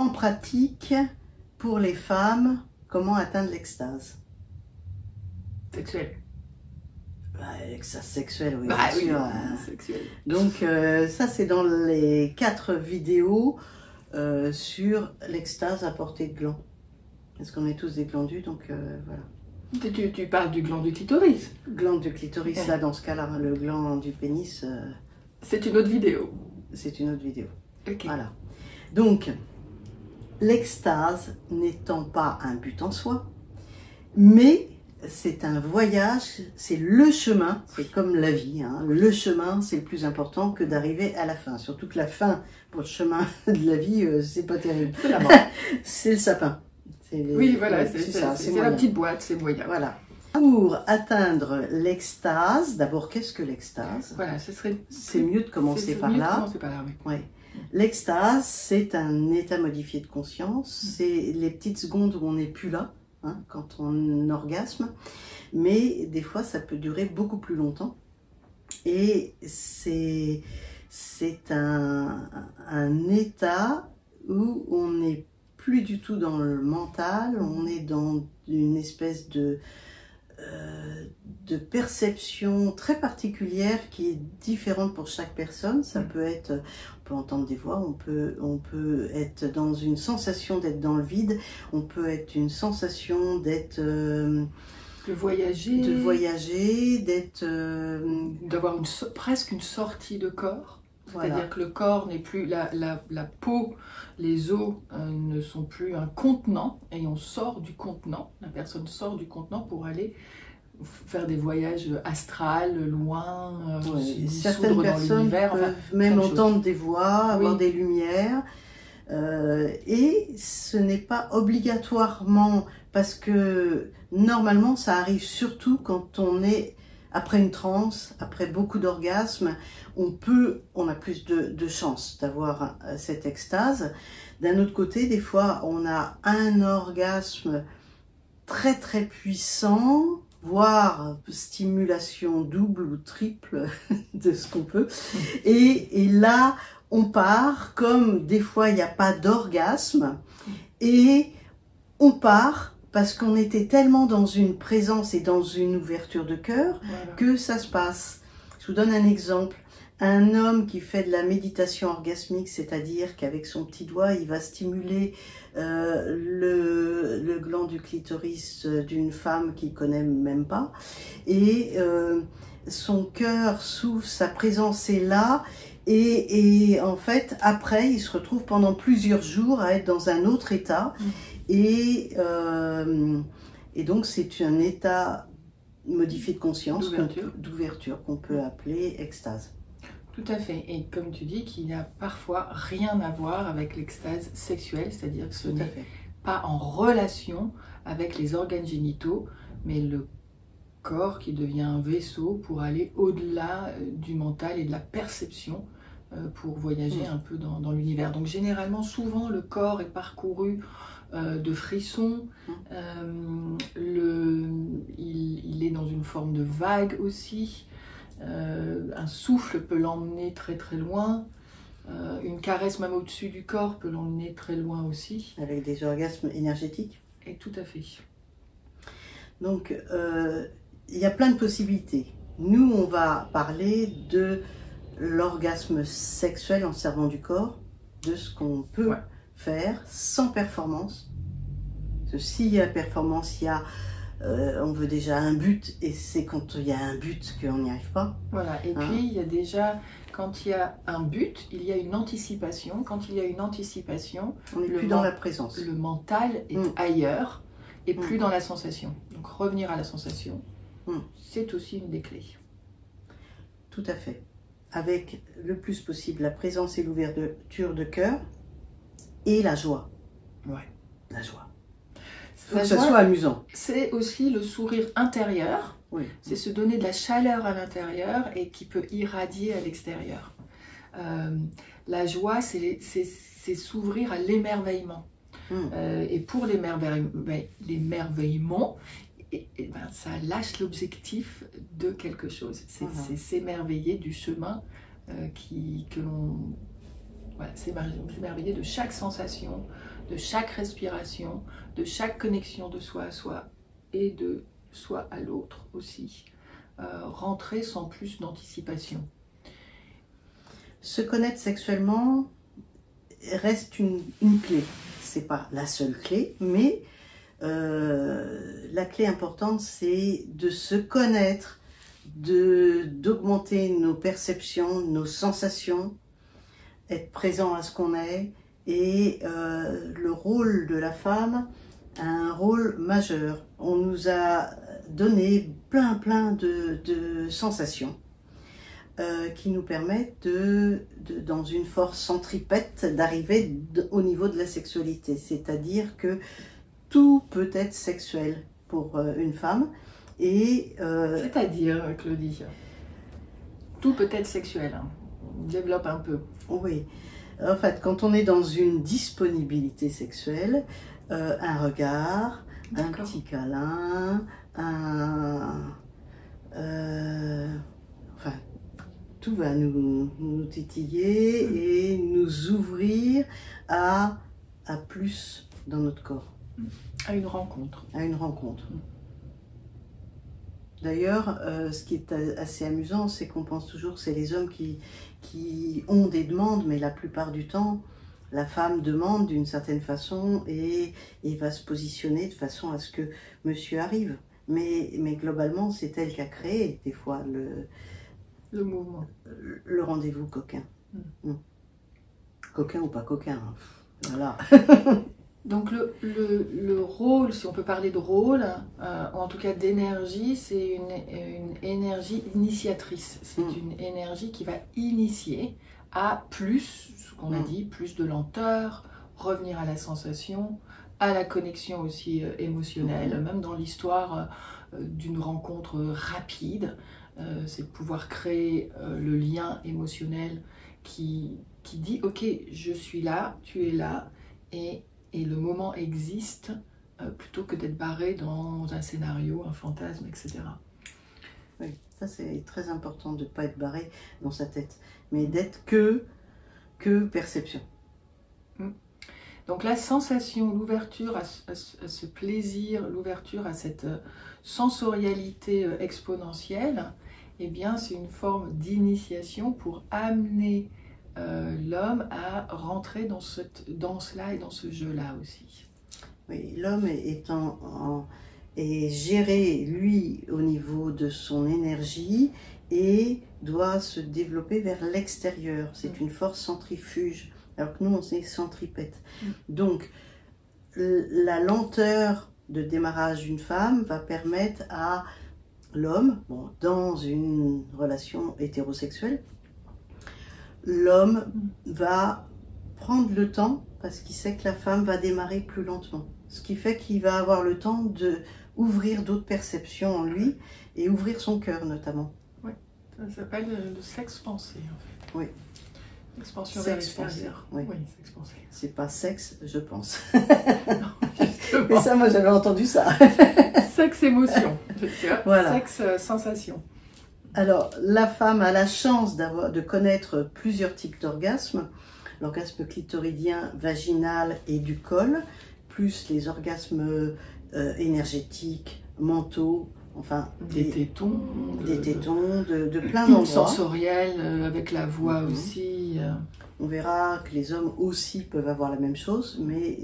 en pratique, pour les femmes, comment atteindre l'extase? Sexuelle. Extase sexuelle, oui, Bah bien oui, sûr. sexuelle. Donc ça, c'est dans les 4 vidéos sur l'extase à portée de gland. Parce qu'on est tous des glandus, donc voilà. Tu parles du gland du clitoris. Gland du clitoris, Ouais. là, dans ce cas-là, le gland du pénis, C'est une autre vidéo. c'est une autre vidéo. Ok. Voilà. Donc, l'extase n'étant pas un but en soi, mais c'est un voyage, c'est le chemin, c'est comme la vie, hein. Le chemin, c'est le plus important que d'arriver à la fin. Surtout que la fin, pour le chemin de la vie, c'est pas terrible. C'est la mort. C'est le sapin. Oui, voilà, c'est c'est la moyen. petite boîte, c'est moyen. Voilà. Pour atteindre l'extase, d'abord, qu'est-ce que l'extase? Voilà, ce serait... C'est mieux de commencer c'est par mieux de là. commencer par là, oui. Ouais. L'extase, c'est un état modifié de conscience. C'est les petites secondes où on n'est plus là, hein, quand on orgasme. Mais des fois, ça peut durer beaucoup plus longtemps. Et c'est un état où on n'est plus du tout dans le mental, on est dans une espèce de perception très particulière qui est différente pour chaque personne. Ça peut être, on peut entendre des voix, on peut être dans une sensation d'être dans le vide, on peut être une sensation d'être... De voyager, d'être... d'avoir presque une sortie de corps. C'est-à-dire voilà. que le corps n'est plus, la peau, les os ne sont plus un contenant, et on sort du contenant, la personne sort du contenant pour aller faire des voyages astrales, loin, Ouais. se Certaines dissoudre dans personnes l'univers, peuvent enfin, même plein de choses. entendre des voix, avoir Oui. des lumières, et ce n'est pas obligatoirement, parce que normalement ça arrive surtout quand on est après une transe, après beaucoup d'orgasmes, on a plus de chances d'avoir cette extase. D'un autre côté, des fois on a un orgasme très très puissant, voire stimulation double ou triple de ce qu'on peut. Et là, on part, comme des fois il n'y a pas d'orgasme, et on part parce qu'on était tellement dans une présence et dans une ouverture de cœur Voilà. que ça se passe. Je vous donne un exemple. Un homme qui fait de la méditation orgasmique, c'est-à-dire qu'avec son petit doigt, il va stimuler le gland du clitoris d'une femme qu'il connaît même pas, et son cœur s'ouvre, sa présence est là, et en fait après il se retrouve pendant plusieurs jours à être dans un autre état, et donc c'est un état modifié de conscience, d'ouverture qu'on peut appeler extase. Tout à fait. Et comme tu dis, qu'il n'y a parfois rien à voir avec l'extase sexuelle, c'est-à-dire que ce n'est pas en relation avec les organes génitaux, mais le corps qui devient un vaisseau pour aller au-delà du mental et de la perception, pour voyager un peu dans l'univers. Donc généralement, souvent, le corps est parcouru de frissons, il est dans une forme de vague aussi. Un souffle peut l'emmener très très loin, une caresse même au-dessus du corps peut l'emmener très loin aussi. Avec des orgasmes énergétiques. Et tout à fait. Donc il y a plein de possibilités. Nous, on va parler de l'orgasme sexuel en servant du corps, de ce qu'on peut faire sans performance. Parce que s'il y a performance, il y a on veut déjà un but, et c'est quand il y a un but qu'on n'y arrive pas. Voilà, et puis il y a déjà, quand il y a un but, il y a une anticipation. Quand il y a une anticipation, on n'est plus dans la présence. Le mental est ailleurs et plus dans la sensation. Donc revenir à la sensation, c'est aussi une des clés. Tout à fait. Avec le plus possible la présence et l'ouverture de cœur et la joie. Ouais. La joie. Il faut que ça soit amusant. C'est aussi le sourire intérieur, c'est se donner de la chaleur à l'intérieur et qui peut irradier à l'extérieur. La joie, c'est s'ouvrir à l'émerveillement. Et pour l'émerveillement, ça lâche l'objectif de quelque chose. C'est s'émerveiller du chemin que l'on Voilà, s'émerveiller de chaque sensation, de chaque respiration, de chaque connexion de soi à soi et de soi à l'autre aussi. Rentrer sans plus d'anticipation. Se connaître sexuellement reste une clé. C'est pas la seule clé, mais la clé importante, c'est de se connaître, d'augmenter nos perceptions, nos sensations, être présent à ce qu'on est. Et le rôle de la femme a un rôle majeur. On nous a donné plein de sensations qui nous permettent dans une force centripète d'arriver au niveau de la sexualité. C'est-à-dire que tout peut être sexuel pour une femme. C'est-à-dire, Claudie, tout peut être sexuel. Hein. Développe un peu. Oui. En fait, quand on est dans une disponibilité sexuelle, un regard, un petit câlin, enfin, tout va nous titiller et nous ouvrir à plus dans notre corps. À une rencontre. À une rencontre. D'ailleurs, ce qui est assez amusant, c'est qu'on pense toujours que c'est les hommes qui ont des demandes, mais la plupart du temps, la femme demande d'une certaine façon et va se positionner de façon à ce que monsieur arrive. Mais globalement, c'est elle qui a créé des fois le mouvement. Le rendez-vous coquin. Coquin ou pas coquin, hein. Voilà. Donc le rôle, si on peut parler de rôle, en tout cas d'énergie, c'est une énergie initiatrice. C'est une énergie qui va initier à plus, ce qu'on a dit, plus de lenteur, revenir à la sensation, à la connexion aussi émotionnelle. Même dans l'histoire d'une rencontre rapide, c'est de pouvoir créer le lien émotionnel qui dit « Ok, je suis là, tu es là » et le moment existe plutôt que d'être barré dans un scénario, un fantasme, etc. Oui, ça c'est très important de ne pas être barré dans sa tête, mais d'être que perception. Donc la sensation, l'ouverture à ce plaisir, l'ouverture à cette sensorialité exponentielle, eh bien c'est une forme d'initiation pour amener l'homme à rentrer dans cette danse-là et dans ce jeu-là aussi. Oui, l'homme est géré, lui, au niveau de son énergie et doit se développer vers l'extérieur. C'est une force centrifuge, alors que nous, on est centripète. Donc, la lenteur de démarrage d'une femme va permettre à l'homme, dans une relation hétérosexuelle, l'homme va prendre le temps parce qu'il sait que la femme va démarrer plus lentement. Ce qui fait qu'il va avoir le temps d'ouvrir d'autres perceptions en lui et ouvrir son cœur notamment. Oui, ça s'appelle le sexe-pensée en fait. Oui. L'expansion vers l'extérieur. Oui, sexe-pensée. C'est pas sexe, je pense. Non, mais ça, moi j'avais entendu ça. Sexe-émotion, voilà. Sexe-sensation. Alors, la femme a la chance de connaître plusieurs types d'orgasmes. L'orgasme clitoridien, vaginal et du col, plus les orgasmes énergétiques, mentaux, enfin... Des tétons. Des tétons, de plein d'endroits. Sensoriels, avec la voix aussi. On verra que les hommes aussi peuvent avoir la même chose, mais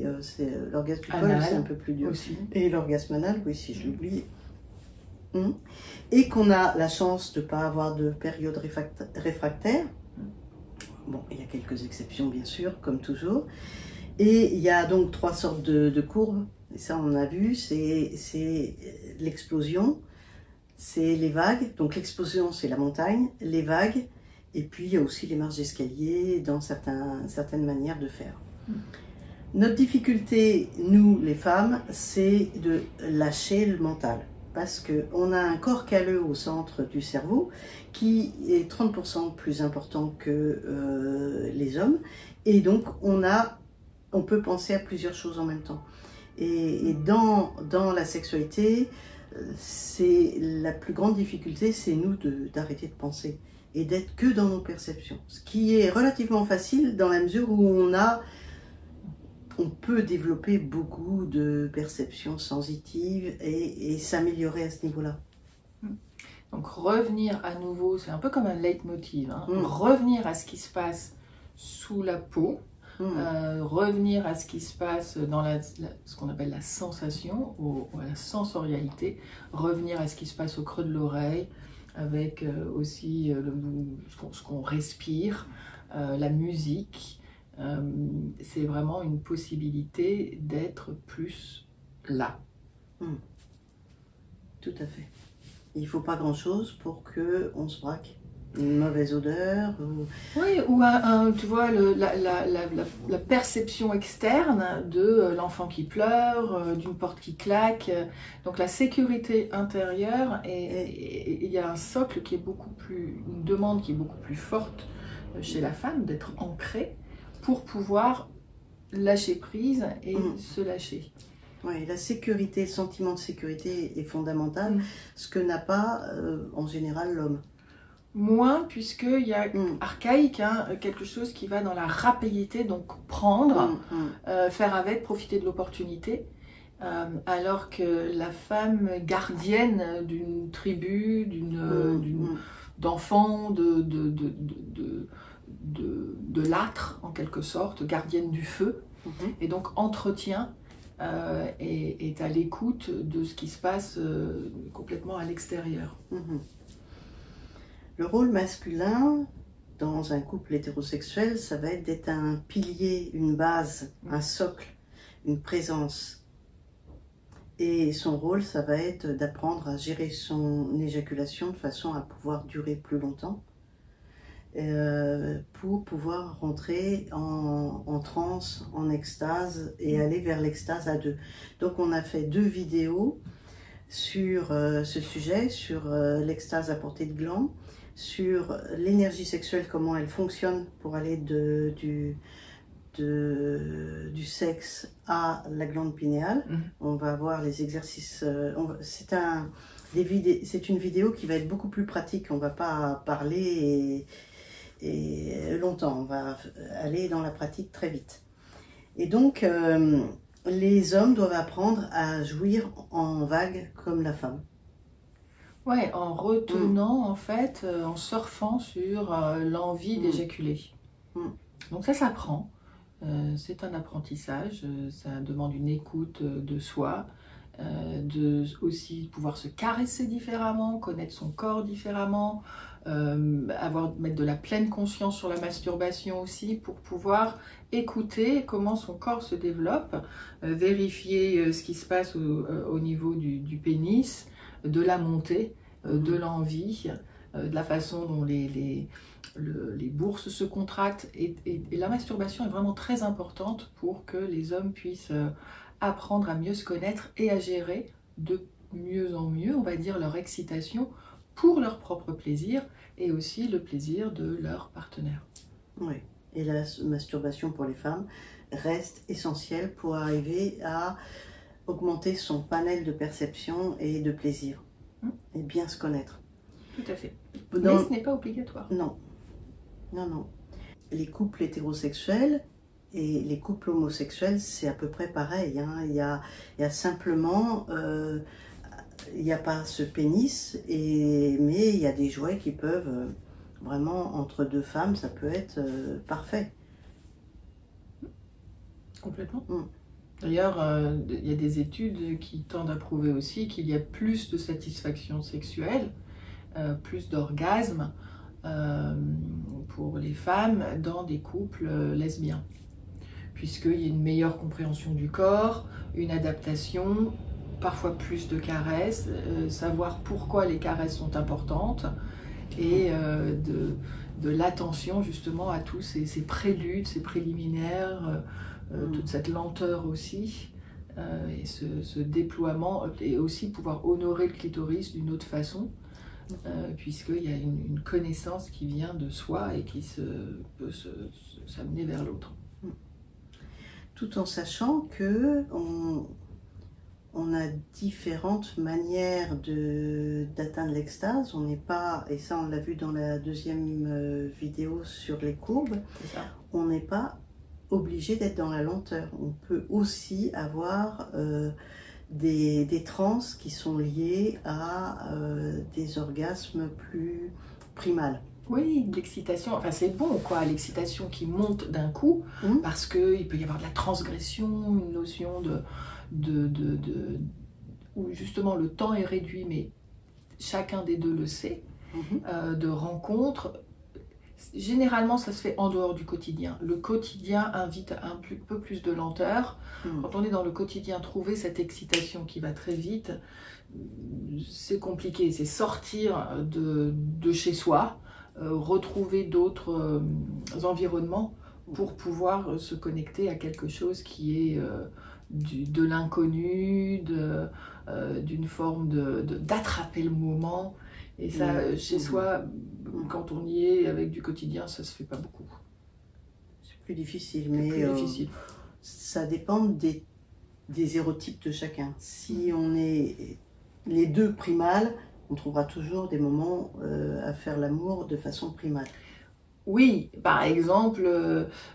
l'orgasme du col, c'est un peu plus dur. Aussi. Et l'orgasme anal, oui, si je l'oublie. Et qu'on a la chance de ne pas avoir de période réfractaire. Bon, il y a quelques exceptions, bien sûr, comme toujours. Et il y a donc 3 sortes de courbes. Et ça, on a vu, c'est l'explosion, c'est les vagues. Donc l'explosion, c'est la montagne, les vagues, et puis il y a aussi les marches d'escalier dans certaines manières de faire. Notre difficulté, nous, les femmes, c'est de lâcher le mental. Parce qu'on a un corps calleux au centre du cerveau qui est 30% plus important que les hommes. Et donc, on peut penser à plusieurs choses en même temps. Et dans la sexualité, la plus grande difficulté, c'est nous d'arrêter de penser et d'être que dans nos perceptions. Ce qui est relativement facile dans la mesure où on peut développer beaucoup de perceptions sensitives et s'améliorer à ce niveau-là. Donc revenir à nouveau, c'est un peu comme un leitmotiv, hein. Revenir à ce qui se passe sous la peau, revenir à ce qui se passe dans ce qu'on appelle la sensation, à la sensorialité, revenir à ce qui se passe au creux de l'oreille, avec aussi ce qu'on respire, la musique. C'est vraiment une possibilité d'être plus là. Tout à fait. Il ne faut pas grand-chose pour qu'on se braque. Une mauvaise odeur Oui, ou tu vois, la perception externe de l'enfant qui pleure, d'une porte qui claque. Donc la sécurité intérieure, et il y a un socle qui est une demande qui est beaucoup plus forte chez la femme, d'être ancrée pour pouvoir lâcher prise et se lâcher. Oui, la sécurité, le sentiment de sécurité est fondamental, ce que n'a pas en général l'homme. Moins, puisqu'il y a archaïque, hein, quelque chose qui va dans la rapidité, donc prendre, faire avec, profiter de l'opportunité, alors que la femme gardienne d'une tribu, d'enfants, de l'âtre en quelque sorte, gardienne du feu, et donc entretient et est à l'écoute de ce qui se passe complètement à l'extérieur. Le rôle masculin dans un couple hétérosexuel, ça va être d'être un pilier, une base, un socle, une présence. Et son rôle, ça va être d'apprendre à gérer son éjaculation de façon à pouvoir durer plus longtemps, pour pouvoir rentrer en transe, en extase et aller vers l'extase à deux. Donc on a fait 2 vidéos sur ce sujet, sur l'extase à portée de gland, sur l'énergie sexuelle, comment elle fonctionne pour aller du sexe à la glande pinéale. On va voir les exercices. C'est une vidéo qui va être beaucoup plus pratique. On ne va pas parler et longtemps. On va aller dans la pratique très vite. Et donc, les hommes doivent apprendre à jouir en vague comme la femme. Ouais, en retenant, en fait, en surfant sur l'envie d'éjaculer. Donc ça s'apprend. C'est un apprentissage, ça demande une écoute de soi, de aussi pouvoir se caresser différemment, connaître son corps différemment, mettre de la pleine conscience sur la masturbation aussi pour pouvoir écouter comment son corps se développe, vérifier ce qui se passe au niveau du pénis, de la montée, de l'envie, de la façon dont les bourses se contractent. Et la masturbation est vraiment très importante pour que les hommes puissent apprendre à mieux se connaître et à gérer de mieux en mieux, on va dire, leur excitation pour leur propre plaisir et aussi le plaisir de leur partenaire. Oui, et la masturbation pour les femmes reste essentielle pour arriver à augmenter son panel de perception et de plaisir et bien se connaître. Tout à fait. Mais ce n'est pas obligatoire. Non. Non, non. Les couples hétérosexuels et les couples homosexuels, c'est à peu près pareil. Hein. Il y a simplement, il n'y a pas ce pénis, mais il y a des jouets qui peuvent, vraiment, entre 2 femmes, ça peut être parfait. Complètement. D'ailleurs, il y a des études qui tendent à prouver aussi qu'il y a plus de satisfaction sexuelle, plus d'orgasme pour les femmes dans des couples lesbiens, puisqu'il y a une meilleure compréhension du corps, une adaptation, parfois plus de caresses, savoir pourquoi les caresses sont importantes, et de l'attention justement à tous ces préludes, ces préliminaires, toute cette lenteur aussi, et ce déploiement, et aussi pouvoir honorer le clitoris d'une autre façon, puisqu'il y a une connaissance qui vient de soi et qui peut s'amener vers l'autre. Tout en sachant que on a différentes manières d'atteindre l'extase. On n'est pas, et ça on l'a vu dans la deuxième vidéo sur les courbes, on n'est pas obligé d'être dans la lenteur. On peut aussi avoir des transes qui sont liées à des orgasmes plus primals. Oui, l'excitation, enfin c'est bon quoi, l'excitation qui monte d'un coup, parce qu'il peut y avoir de la transgression, une notion où justement le temps est réduit, mais chacun des deux le sait, de rencontres. Généralement, ça se fait en dehors du quotidien. Le quotidien invite un peu plus de lenteur. Quand on est dans le quotidien, trouver cette excitation qui va très vite, c'est compliqué. C'est sortir de chez soi, retrouver d'autres environnements pour pouvoir se connecter à quelque chose qui est de l'inconnu, d'une forme d'attraper le moment. Et ça, chez soi, quand on y est avec du quotidien, ça se fait pas beaucoup. C'est plus difficile, mais ça dépend des érotypes de chacun. Si on est les deux primales, on trouvera toujours des moments à faire l'amour de façon primale. Oui, par exemple,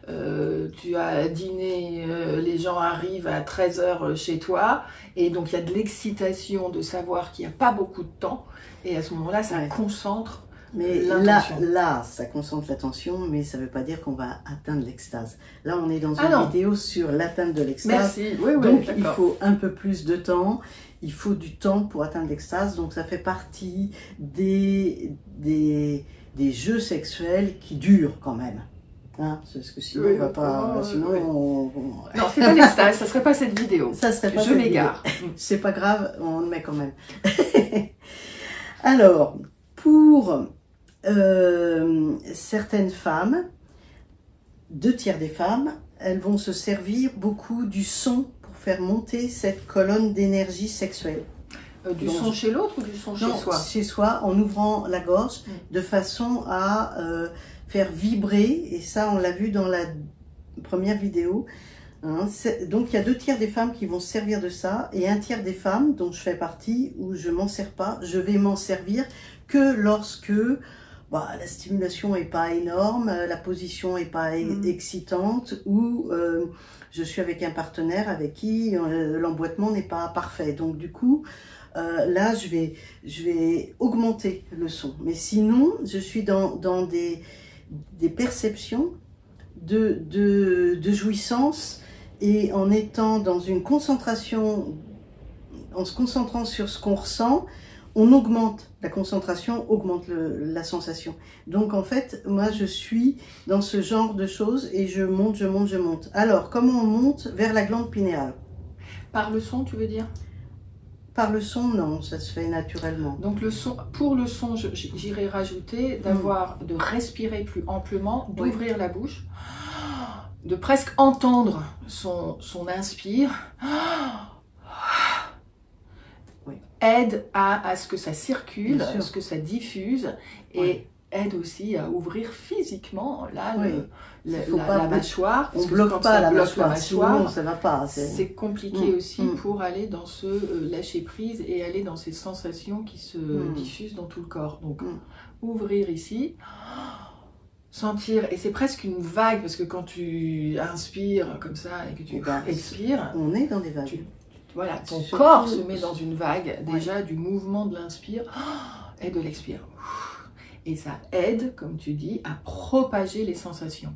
tu as dîné, les gens arrivent à 13h chez toi, et donc il y a de l'excitation de savoir qu'il n'y a pas beaucoup de temps, et à ce moment-là, ça concentre l'intention. Là, ça concentre l'attention, mais ça ne veut pas dire qu'on va atteindre l'extase. Là, on est dans une vidéo sur l'atteinte de l'extase. Merci, donc il faut un peu plus de temps. Il faut du temps pour atteindre l'extase, donc ça fait partie des jeux sexuels qui durent quand même. Hein, parce que sinon, on va pas. Sinon, non, c'est pas l'extase, ça serait pas cette vidéo. Ça serait pas Je m'égare. C'est pas grave, on le met quand même. Alors, pour certaines femmes, 2/3 des femmes, elles vont se servir beaucoup du son pour faire monter cette colonne d'énergie sexuelle. Du son chez l'autre ou du son chez soi? Chez soi, en ouvrant la gorge, de façon à faire vibrer, et ça on l'a vu dans la première vidéo. Hein, donc il y a 2/3 des femmes qui vont se servir de ça, et 1/3 des femmes, dont je fais partie, où je m'en sers pas, je vais m'en servir que lorsque la stimulation n'est pas énorme, la position n'est pas excitante, ou je suis avec un partenaire avec qui l'emboîtement n'est pas parfait. Donc du coup, là, je vais augmenter le son. Mais sinon, je suis dans des perceptions de jouissance, et en étant dans une concentration, en se concentrant sur ce qu'on ressent, on augmente la concentration, augmente la sensation. Donc en fait, moi je suis dans ce genre de choses, et je monte, je monte, je monte. Alors, comment on monte vers la glande pinéale? Par le son, tu veux dire? Par le son, non, ça se fait naturellement. Donc le son, pour le son, j'irais rajouter de respirer plus amplement, d'ouvrir la bouche, de presque entendre son inspire, aide à ce que ça circule, à ce que ça diffuse, et aide aussi à ouvrir physiquement là, la mâchoire. On ne bloque pas la mâchoire, sinon ça va pas. C'est compliqué aussi pour aller dans ce lâcher prise et aller dans ces sensations qui se diffusent dans tout le corps. Donc ouvrir ici, sentir, et c'est presque une vague, parce que quand tu inspires comme ça et que tu expires, on est dans des vagues. Voilà, ton corps se met dans une vague déjà du mouvement de l'inspire et de l'expire. Et ça aide, comme tu dis, à propager les sensations.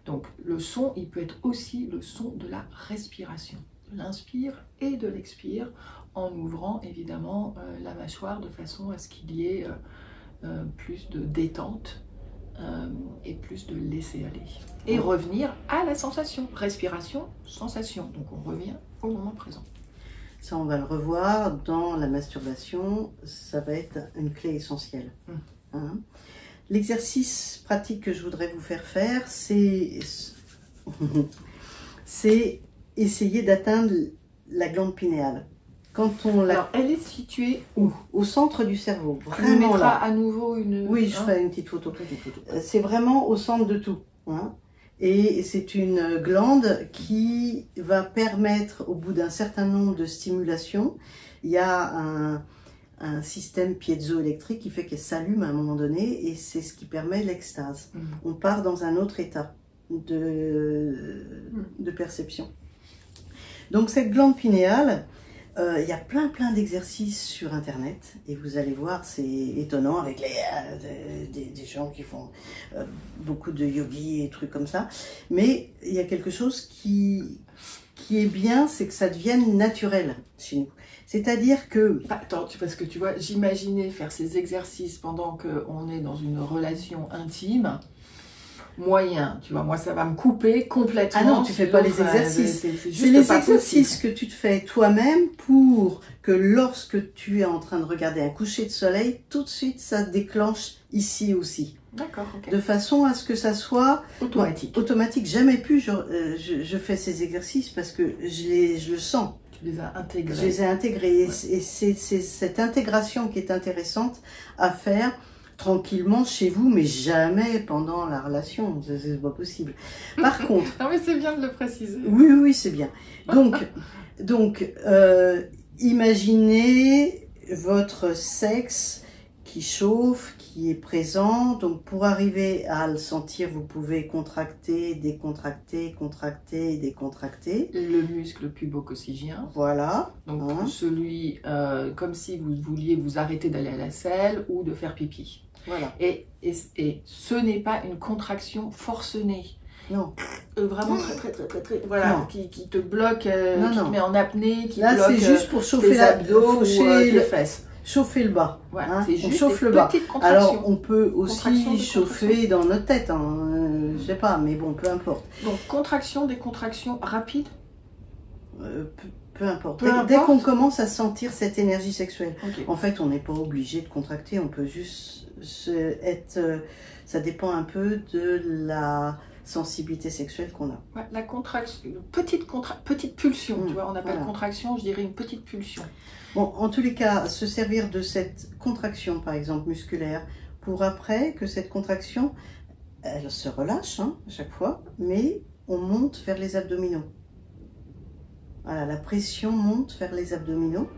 Donc le son, il peut être aussi le son de la respiration, de l'inspire et de l'expire, en ouvrant évidemment la mâchoire de façon à ce qu'il y ait plus de détente et plus de laisser aller. Et revenir à la sensation, respiration, sensation. Donc on revient au moment présent. Ça, on va le revoir dans la masturbation, ça va être une clé essentielle. Hein. L'exercice pratique que je voudrais vous faire faire, c'est essayer d'atteindre la glande pinéale. Alors, elle est située où? Au centre du cerveau, vraiment tu mettras là. À nouveau une... Oui, je ferai une petite photo. C'est vraiment au centre de tout. Hein. Et c'est une glande qui va permettre, au bout d'un certain nombre de stimulations, il y a un système piézoélectrique qui fait qu'elle s'allume à un moment donné, et c'est ce qui permet l'extase. On part dans un autre état de perception. Donc cette glande pinéale, il y a plein d'exercices sur internet, et vous allez voir, c'est étonnant avec des gens qui font beaucoup de yogi et trucs comme ça, mais il y a quelque chose qui est bien, c'est que ça devienne naturel chez nous. C'est-à-dire que... Attends, parce que tu vois, j'imaginais faire ces exercices pendant qu'on est dans une relation intime. Moyen, tu vois, moi ça va me couper complètement. Ah non, tu fais pas les exercices. C'est les exercices que tu te fais toi-même pour que lorsque tu es en train de regarder un coucher de soleil, tout de suite ça déclenche ici aussi. D'accord, ok. De façon à ce que ça soit automatique. Automatique. Jamais plus je fais ces exercices parce que je le sens. Tu les as intégrés. Je les ai intégrés. Ouais. Et c'est cette intégration qui est intéressante à faire tranquillement chez vous, mais jamais pendant la relation, c'est pas possible. Par contre... Non mais c'est bien de le préciser. Oui, c'est bien. Donc imaginez votre sexe qui chauffe, qui est présent. Donc pour arriver à le sentir, vous pouvez contracter, décontracter, contracter et décontracter. Le muscle pubococcygien. Voilà. Donc celui, comme si vous vouliez vous arrêter d'aller à la selle ou de faire pipi. Voilà. Et ce n'est pas une contraction forcenée. Non. Vraiment très, voilà, qui te bloque, qui te met en apnée, qui là, bloque c'est juste pour chauffer tes abdos ou tes fesses. Chauffer le bas. Ouais, c'est juste on chauffe le bas. Alors, on peut aussi chauffer dans notre tête, je sais pas, mais bon, peu importe. Donc, contraction, décontraction rapide peu importe. Dès qu'on commence à sentir cette énergie sexuelle. Okay. En fait, on n'est pas obligé de contracter, on peut juste ça dépend un peu de la sensibilité sexuelle qu'on a. Ouais, la contraction, petite pulsion, tu vois, on appelle contraction, je dirais une petite pulsion. Bon, en tous les cas, se servir de cette contraction, par exemple, musculaire, pour après que cette contraction, elle se relâche à chaque fois, mais on monte vers les abdominaux. Voilà, la pression monte vers les abdominaux.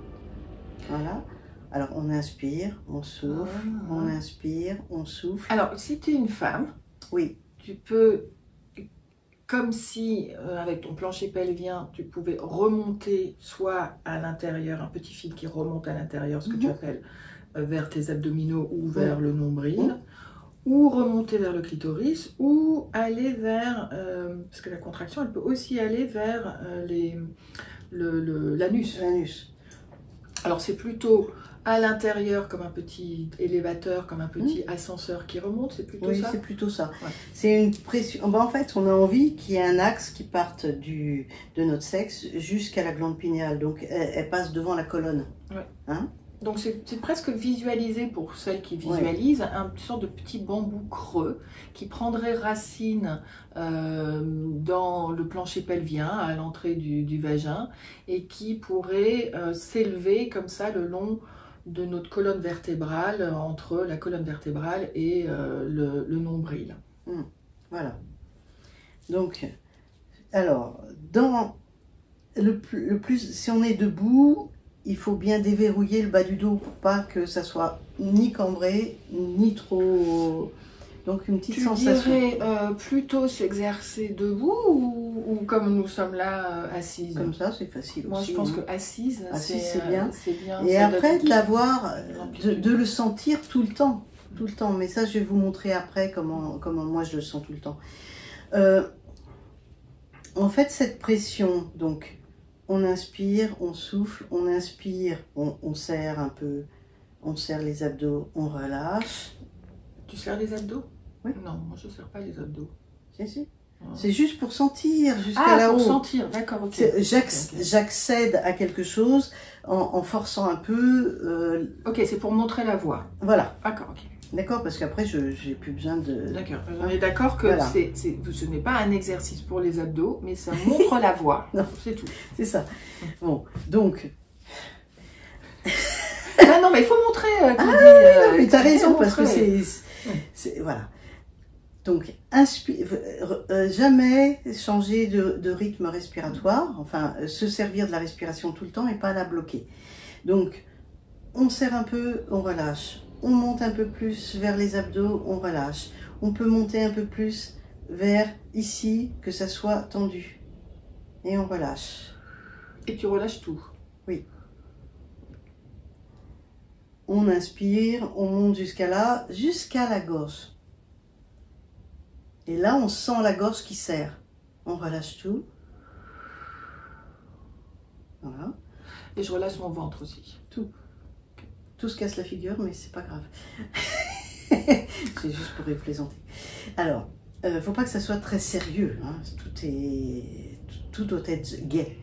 Voilà. Alors, on inspire, on souffle, on inspire, on souffle. Alors, si tu es une femme, oui, tu peux, comme si, avec ton plancher pelvien, tu pouvais remonter soit à l'intérieur, un petit fil qui remonte à l'intérieur, ce que tu appelles vers tes abdominaux ou vers le nombril, ou remonter vers le clitoris, ou aller vers, parce que la contraction, elle peut aussi aller vers l'anus. L'anus. Alors c'est plutôt à l'intérieur comme un petit élévateur, comme un petit ascenseur qui remonte, c'est plutôt ça? Oui, c'est plutôt ça. Ouais. C'est une pression. Ben, en fait, on a envie qu'il y ait un axe qui parte de notre sexe jusqu'à la glande pinéale. Donc, elle passe devant la colonne. Ouais. Hein? Donc c'est presque visualisé pour celles qui visualisent, une sorte de petit bambou creux qui prendrait racine dans le plancher pelvien, à l'entrée du vagin, et qui pourrait s'élever comme ça le long de notre colonne vertébrale, entre la colonne vertébrale et le nombril. Voilà. Donc, alors, dans le plus, si on est debout, il faut bien déverrouiller le bas du dos pour pas que ça soit ni cambré, ni trop... Donc une petite sensation. Tu dirais plutôt s'exercer debout ou comme nous sommes là, assises? Comme ça, c'est facile aussi. Moi, je pense que assise, c'est bien. bien. Et après, de le sentir tout le temps. Tout le temps. Mais ça, je vais vous montrer après comment moi je le sens tout le temps. En fait, cette pression, donc... On inspire, on souffle, on inspire, on serre un peu, on serre les abdos, on relâche. Tu serres les abdos? Oui. Non, moi je ne serre pas les abdos. Si. C'est juste pour sentir jusqu'à là-haut. Pour sentir, d'accord, ok. J'accède à quelque chose en forçant un peu. Ok, c'est pour montrer la voie. Voilà. D'accord, ok. D'accord, parce qu'après, je n'ai plus besoin de... D'accord, on est d'accord que ce n'est pas un exercice pour les abdos, mais ça montre la voie. C'est tout. C'est ça. Bon, donc... non, mais il faut montrer. Mais tu as raison, parce que c'est... Voilà. Donc, jamais changer de rythme respiratoire, enfin, se servir de la respiration tout le temps et pas la bloquer. Donc, on serre un peu, on relâche. On monte un peu plus vers les abdos, on relâche. On peut monter un peu plus vers ici, que ça soit tendu. Et on relâche. Et tu relâches tout? Oui. On inspire, on monte jusqu'à là, jusqu'à la gorge. Et là, on sent la gorge qui serre. On relâche tout. Voilà. Et je relâche mon ventre aussi. Tout. Tout se casse la figure, mais c'est pas grave. C'est juste pour plaisanter. Alors, faut pas que ça soit très sérieux. Hein. Tout doit être gai.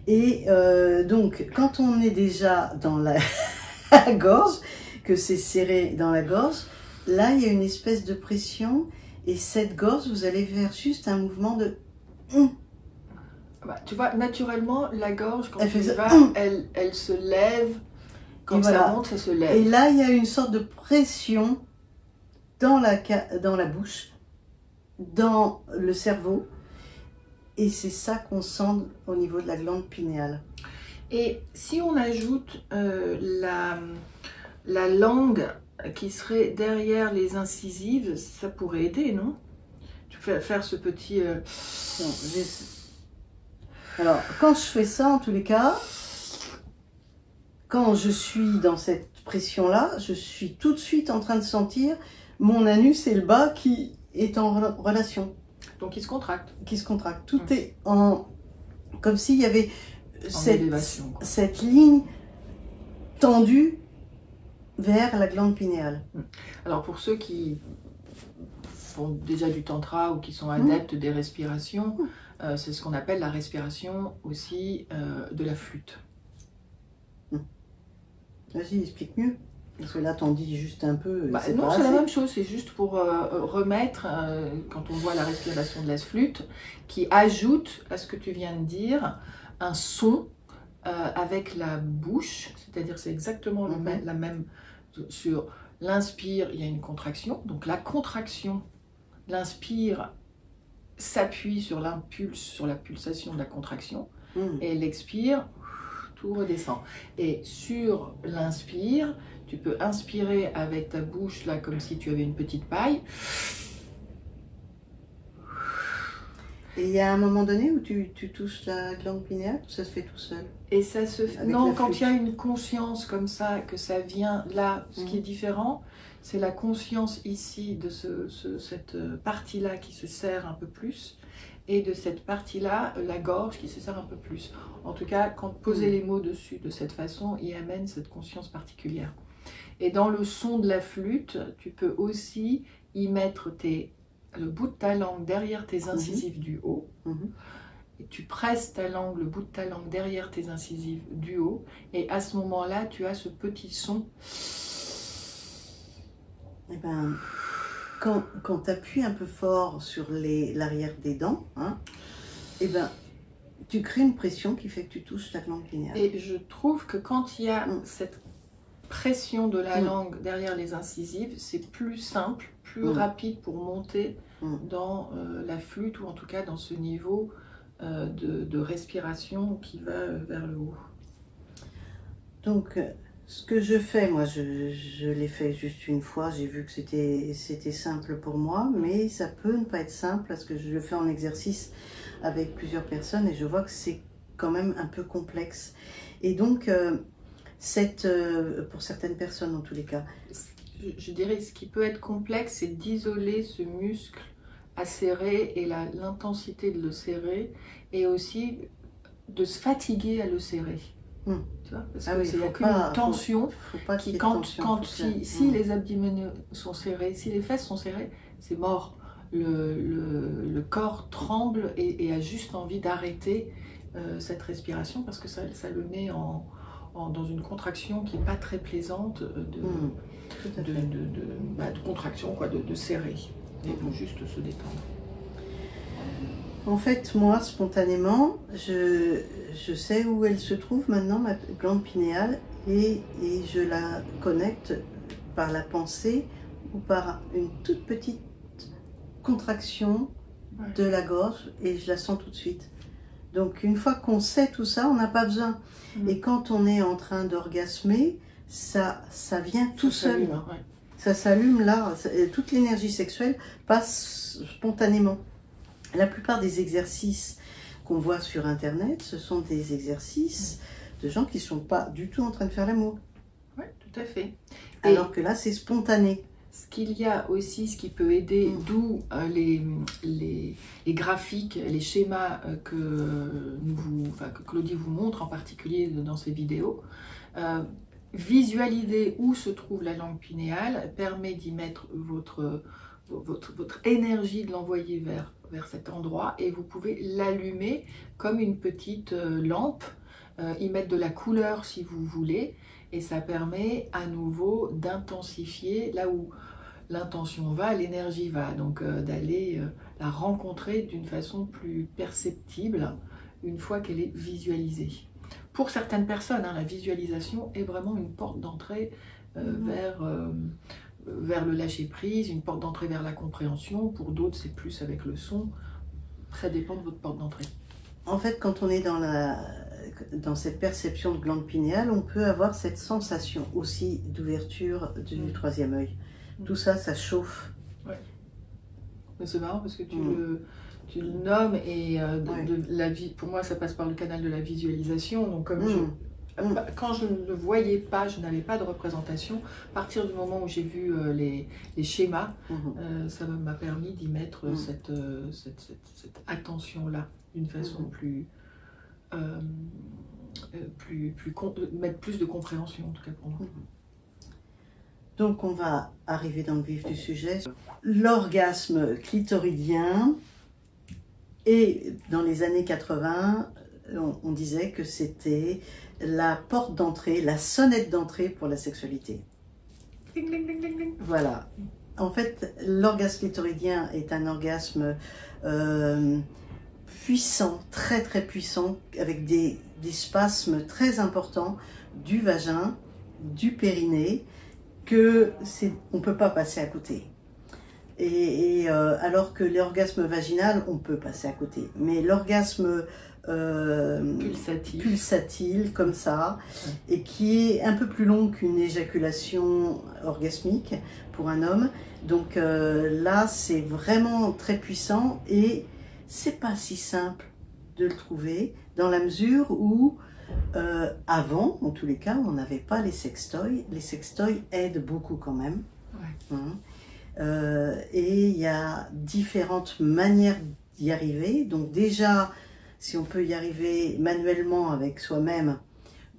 Et donc, quand on est déjà dans la gorge, que c'est serré dans la gorge, là, il y a une espèce de pression. Et cette gorge, vous allez faire juste un mouvement de... Bah, tu vois, naturellement, la gorge, quand elle tu y fait vas, elle se lève. Quand voilà. ça monte, ça se lève. Et là, il y a une sorte de pression dans la bouche, dans le cerveau. Et c'est ça qu'on sent au niveau de la glande pinéale. Et si on ajoute la langue qui serait derrière les incisives, ça pourrait aider, non? Tu fais faire ce petit... Non, alors, quand je fais ça, en tous les cas, quand je suis dans cette pression-là, je suis tout de suite en train de sentir mon anus et le bas qui est en relation. Donc, il se contracte. Qui se contracte. Tout est en... Comme s'il y avait cette ligne tendue vers la glande pinéale. Alors, pour ceux qui font déjà du tantra ou qui sont adeptes des respirations, c'est ce qu'on appelle la respiration aussi de la flûte. Vas-y, explique mieux. Parce que là, t'en dis juste un peu. Non, c'est la même chose. C'est juste pour remettre, quand on voit la respiration de la flûte, qui ajoute à ce que tu viens de dire, un son avec la bouche. C'est-à-dire c'est exactement la même... Sur l'inspire, il y a une contraction. Donc la contraction, l'inspire s'appuie sur l'impulse, sur la pulsation de la contraction. Et l'expire, tout redescend. Et sur l'inspire, tu peux inspirer avec ta bouche, là, comme si tu avais une petite paille. Et il y a un moment donné où tu touches la glande pinéale, ou ça se fait tout seul? Et ça se fait... Non, quand il y a une conscience comme ça, que ça vient là, ce qui est différent, c'est la conscience ici de cette partie-là qui se serre un peu plus, et de cette partie-là, la gorge qui se serre un peu plus. En tout cas, quand poser les mots dessus de cette façon, il amène cette conscience particulière. Et dans le son de la flûte, tu peux aussi y mettre le bout de ta langue derrière tes incisives du haut. Et tu presses ta langue, le bout de ta langue derrière tes incisives du haut. Et à ce moment-là, tu as ce petit son. Eh ben, quand tu appuies un peu fort sur l'arrière des dents, hein, eh ben, tu crées une pression qui fait que tu touches ta glande pinéale. Et je trouve que quand il y a cette pression de la langue derrière les incisives, c'est plus simple, plus rapide pour monter dans la flûte, ou en tout cas dans ce niveau de respiration qui va vers le haut. Donc, ce que je fais, moi, je l'ai fait juste une fois, j'ai vu que c'était simple pour moi, mais ça peut ne pas être simple parce que je le fais en exercice avec plusieurs personnes et je vois que c'est quand même un peu complexe. Et donc, pour certaines personnes en tous les cas. Je dirais ce qui peut être complexe, c'est d'isoler ce muscle à serrer et l'intensité de le serrer, et aussi de se fatiguer à le serrer. Tu vois, parce que c'est une tension qui, si les abdominaux sont serrés, si les fesses sont serrées, c'est mort. Le corps tremble et a juste envie d'arrêter cette respiration, parce que ça le met dans une contraction qui n'est pas très plaisante de contraction, quoi, de serrer. Il faut juste se détendre. En fait, moi, spontanément, je sais où elle se trouve maintenant, ma glande pinéale, et je la connecte par la pensée ou par une toute petite contraction de la gorge et je la sens tout de suite. Donc une fois qu'on sait tout ça, on n'a pas besoin. Et quand on est en train d'orgasmer, ça vient tout seul. Ça s'allume là, toute l'énergie sexuelle passe spontanément. La plupart des exercices qu'on voit sur Internet, ce sont des exercices de gens qui ne sont pas du tout en train de faire l'amour. Oui, tout à fait. Alors que là, c'est spontané. Ce qu'il y a aussi, ce qui peut aider, d'où les graphiques, les schémas que Claudie vous montre, en particulier dans ses vidéos, visualiser où se trouve la langue pinéale permet d'y mettre votre énergie, de l'envoyer vers cet endroit, et vous pouvez l'allumer comme une petite lampe, y mettre de la couleur si vous voulez, et ça permet à nouveau d'intensifier là où l'intention va, l'énergie va, donc d'aller la rencontrer d'une façon plus perceptible une fois qu'elle est visualisée. Pour certaines personnes, la visualisation est vraiment une porte d'entrée vers le lâcher-prise, une porte d'entrée vers la compréhension. Pour d'autres, c'est plus avec le son. Ça dépend de votre porte d'entrée. En fait, quand on est dans cette perception de glande pinéale, on peut avoir cette sensation aussi d'ouverture du troisième œil. Tout ça, ça chauffe. Ouais. C'est marrant parce que tu le nommes et pour moi, ça passe par le canal de la visualisation. Donc, quand je ne le voyais pas, je n'avais pas de représentation. À partir du moment où j'ai vu les schémas, ça m'a permis d'y mettre cette attention-là d'une façon mettre plus de compréhension, en tout cas pour moi. Donc on va arriver dans le vif du sujet. L'orgasme clitoridien, et dans les années 80, on disait que c'était la porte d'entrée, la sonnette d'entrée pour la sexualité. Ding, ding, ding, ding, ding. Voilà. En fait, l'orgasme clitoridien est un orgasme puissant, très très puissant, avec des spasmes très importants du vagin, du périnée, on ne peut pas passer à côté. Alors que l'orgasme vaginal, on peut passer à côté. Mais l'orgasme pulsatile, comme ça, et qui est un peu plus long qu'une éjaculation orgasmique pour un homme. Donc là, c'est vraiment très puissant et c'est pas si simple de le trouver dans la mesure où avant, en tous les cas, on n'avait pas les sextoys. Les sextoys aident beaucoup quand même. Et il y a différentes manières d'y arriver. Donc déjà, si on peut y arriver manuellement avec soi-même,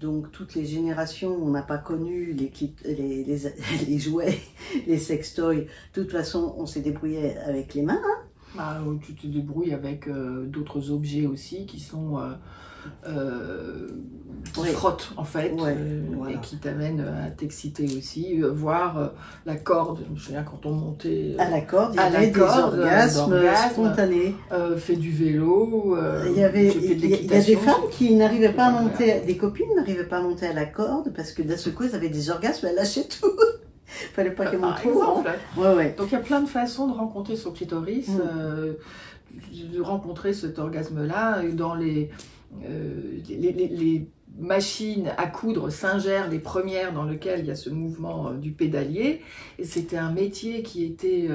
donc toutes les générations où on n'a pas connu les jouets, les sextoys, de toute façon, on s'est débrouillé avec les mains. Tu te débrouilles avec d'autres objets aussi qui sont... qui frottent en fait, et qui t'amènent à t'exciter aussi, voir la corde. Je me souviens quand on montait à la corde, il y avait des orgasmes spontanés. Fait du vélo, il y a des femmes qui n'arrivaient pas à monter, des copines n'arrivaient pas à monter à la corde parce que d'un seul coup elles avaient des orgasmes, elles lâchaient tout. Il fallait pas qu'elles montent trop. Donc il y a plein de façons de rencontrer son clitoris, de rencontrer cet orgasme-là dans les machines à coudre Singer, les premières dans lesquelles il y a ce mouvement du pédalier. Et c'était un métier qui était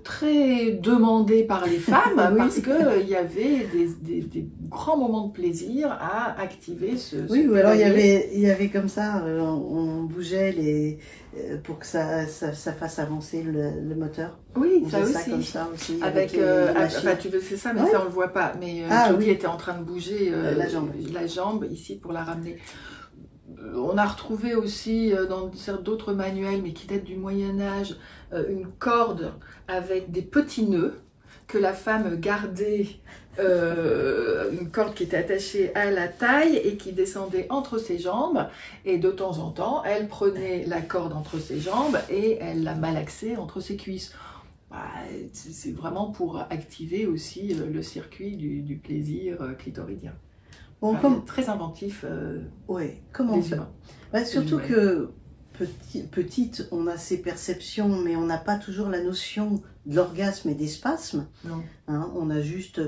très demandé par les femmes parce qu'il y avait des grands moments de plaisir à activer ce ou alors il y avait comme ça, on bougeait pour que ça fasse avancer le moteur. Oui, ça aussi. Ça comme ça aussi. Tu veux, c'est ça, mais ça on le voit pas. Mais Claudie était en train de bouger la jambe ici pour la ramener. On a retrouvé aussi dans d'autres manuels, mais qui datent du Moyen-Âge, une corde avec des petits nœuds que la femme gardait, une corde qui était attachée à la taille et qui descendait entre ses jambes. Et de temps en temps, elle prenait la corde entre ses jambes et elle la malaxait entre ses cuisses. C'est vraiment pour activer aussi le circuit du plaisir clitoridien. Bon, très inventif. Comment on fait ? Surtout que petite, on a ses perceptions, mais on n'a pas toujours la notion de l'orgasme et des spasmes. Hein, on a juste,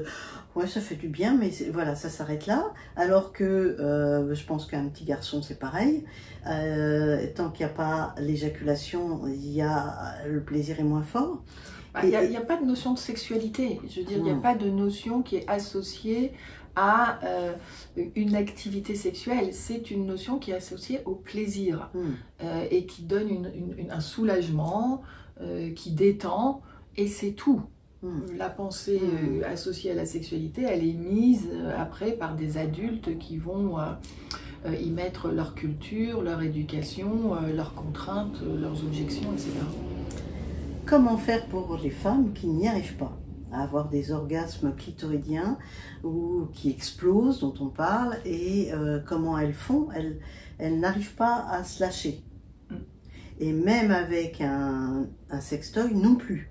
ouais, ça fait du bien, mais voilà, ça s'arrête là. Alors que je pense qu'un petit garçon, c'est pareil. Tant qu'il n'y a pas l'éjaculation, le plaisir est moins fort. Il n'y a pas de notion de sexualité. Je veux dire, il n'y a pas de notion qui est associée à une activité sexuelle. C'est une notion qui est associée au plaisir et qui donne un soulagement, qui détend, et c'est tout. La pensée associée à la sexualité, elle est mise après par des adultes qui vont y mettre leur culture, leur éducation, leurs contraintes, leurs objections, etc. Comment faire pour les femmes qui n'y arrivent pas à avoir des orgasmes clitoridiens ou qui explosent, dont on parle, et comment elles font? Elles n'arrivent pas à se lâcher. Et même avec un sextoy non plus.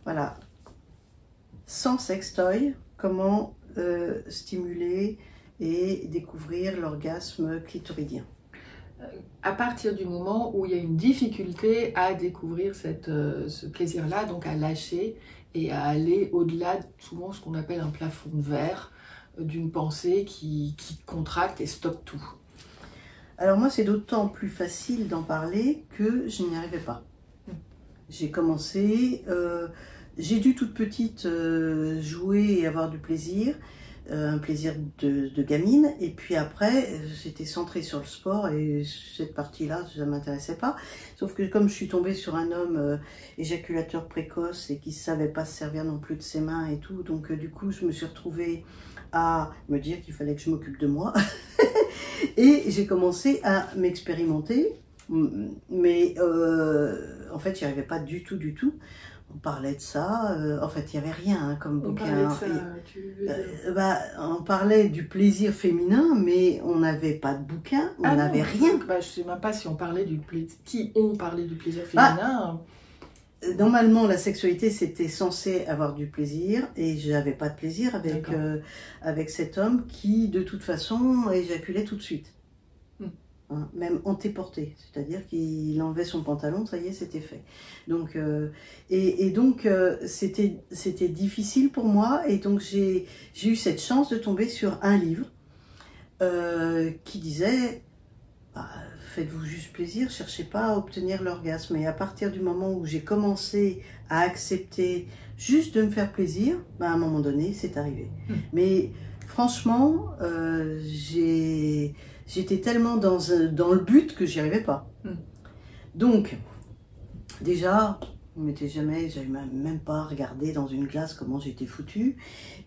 Voilà. Sans sextoy, comment stimuler et découvrir l'orgasme clitoridien? À partir du moment où il y a une difficulté à découvrir ce plaisir-là, donc à lâcher et à aller au-delà de souvent ce qu'on appelle un plafond de verre, d'une pensée qui contracte et stoppe tout. Alors moi, c'est d'autant plus facile d'en parler que je n'y arrivais pas. J'ai commencé, j'ai dû toute petite jouer et avoir du plaisir. Un plaisir de gamine, et puis après j'étais centrée sur le sport et cette partie-là ça ne m'intéressait pas, sauf que comme je suis tombée sur un homme éjaculateur précoce et qui ne savait pas se servir non plus de ses mains et tout, donc du coup je me suis retrouvée à me dire qu'il fallait que je m'occupe de moi et j'ai commencé à m'expérimenter, mais en fait j'y arrivais pas du tout. On parlait de ça, en fait il n'y avait rien comme bouquin. On parlait du plaisir féminin, mais on n'avait pas de bouquin, on n'avait rien. Je ne sais même pas si on parlait du plaisir, qui ont parlé du plaisir féminin. Normalement la sexualité c'était censé avoir du plaisir, et je n'avais pas de plaisir avec cet homme qui de toute façon éjaculait tout de suite. Même antéporté, c'est-à-dire qu'il enlevait son pantalon, ça y est, c'était fait. Donc, c'était difficile pour moi, et donc j'ai eu cette chance de tomber sur un livre qui disait faites-vous juste plaisir, cherchez pas à obtenir l'orgasme. Et à partir du moment où j'ai commencé à accepter juste de me faire plaisir, à un moment donné, c'est arrivé. Mais franchement, j'étais tellement dans le but que j'y arrivais pas. Donc, déjà, j'avais même pas regardé dans une glace comment j'étais foutue.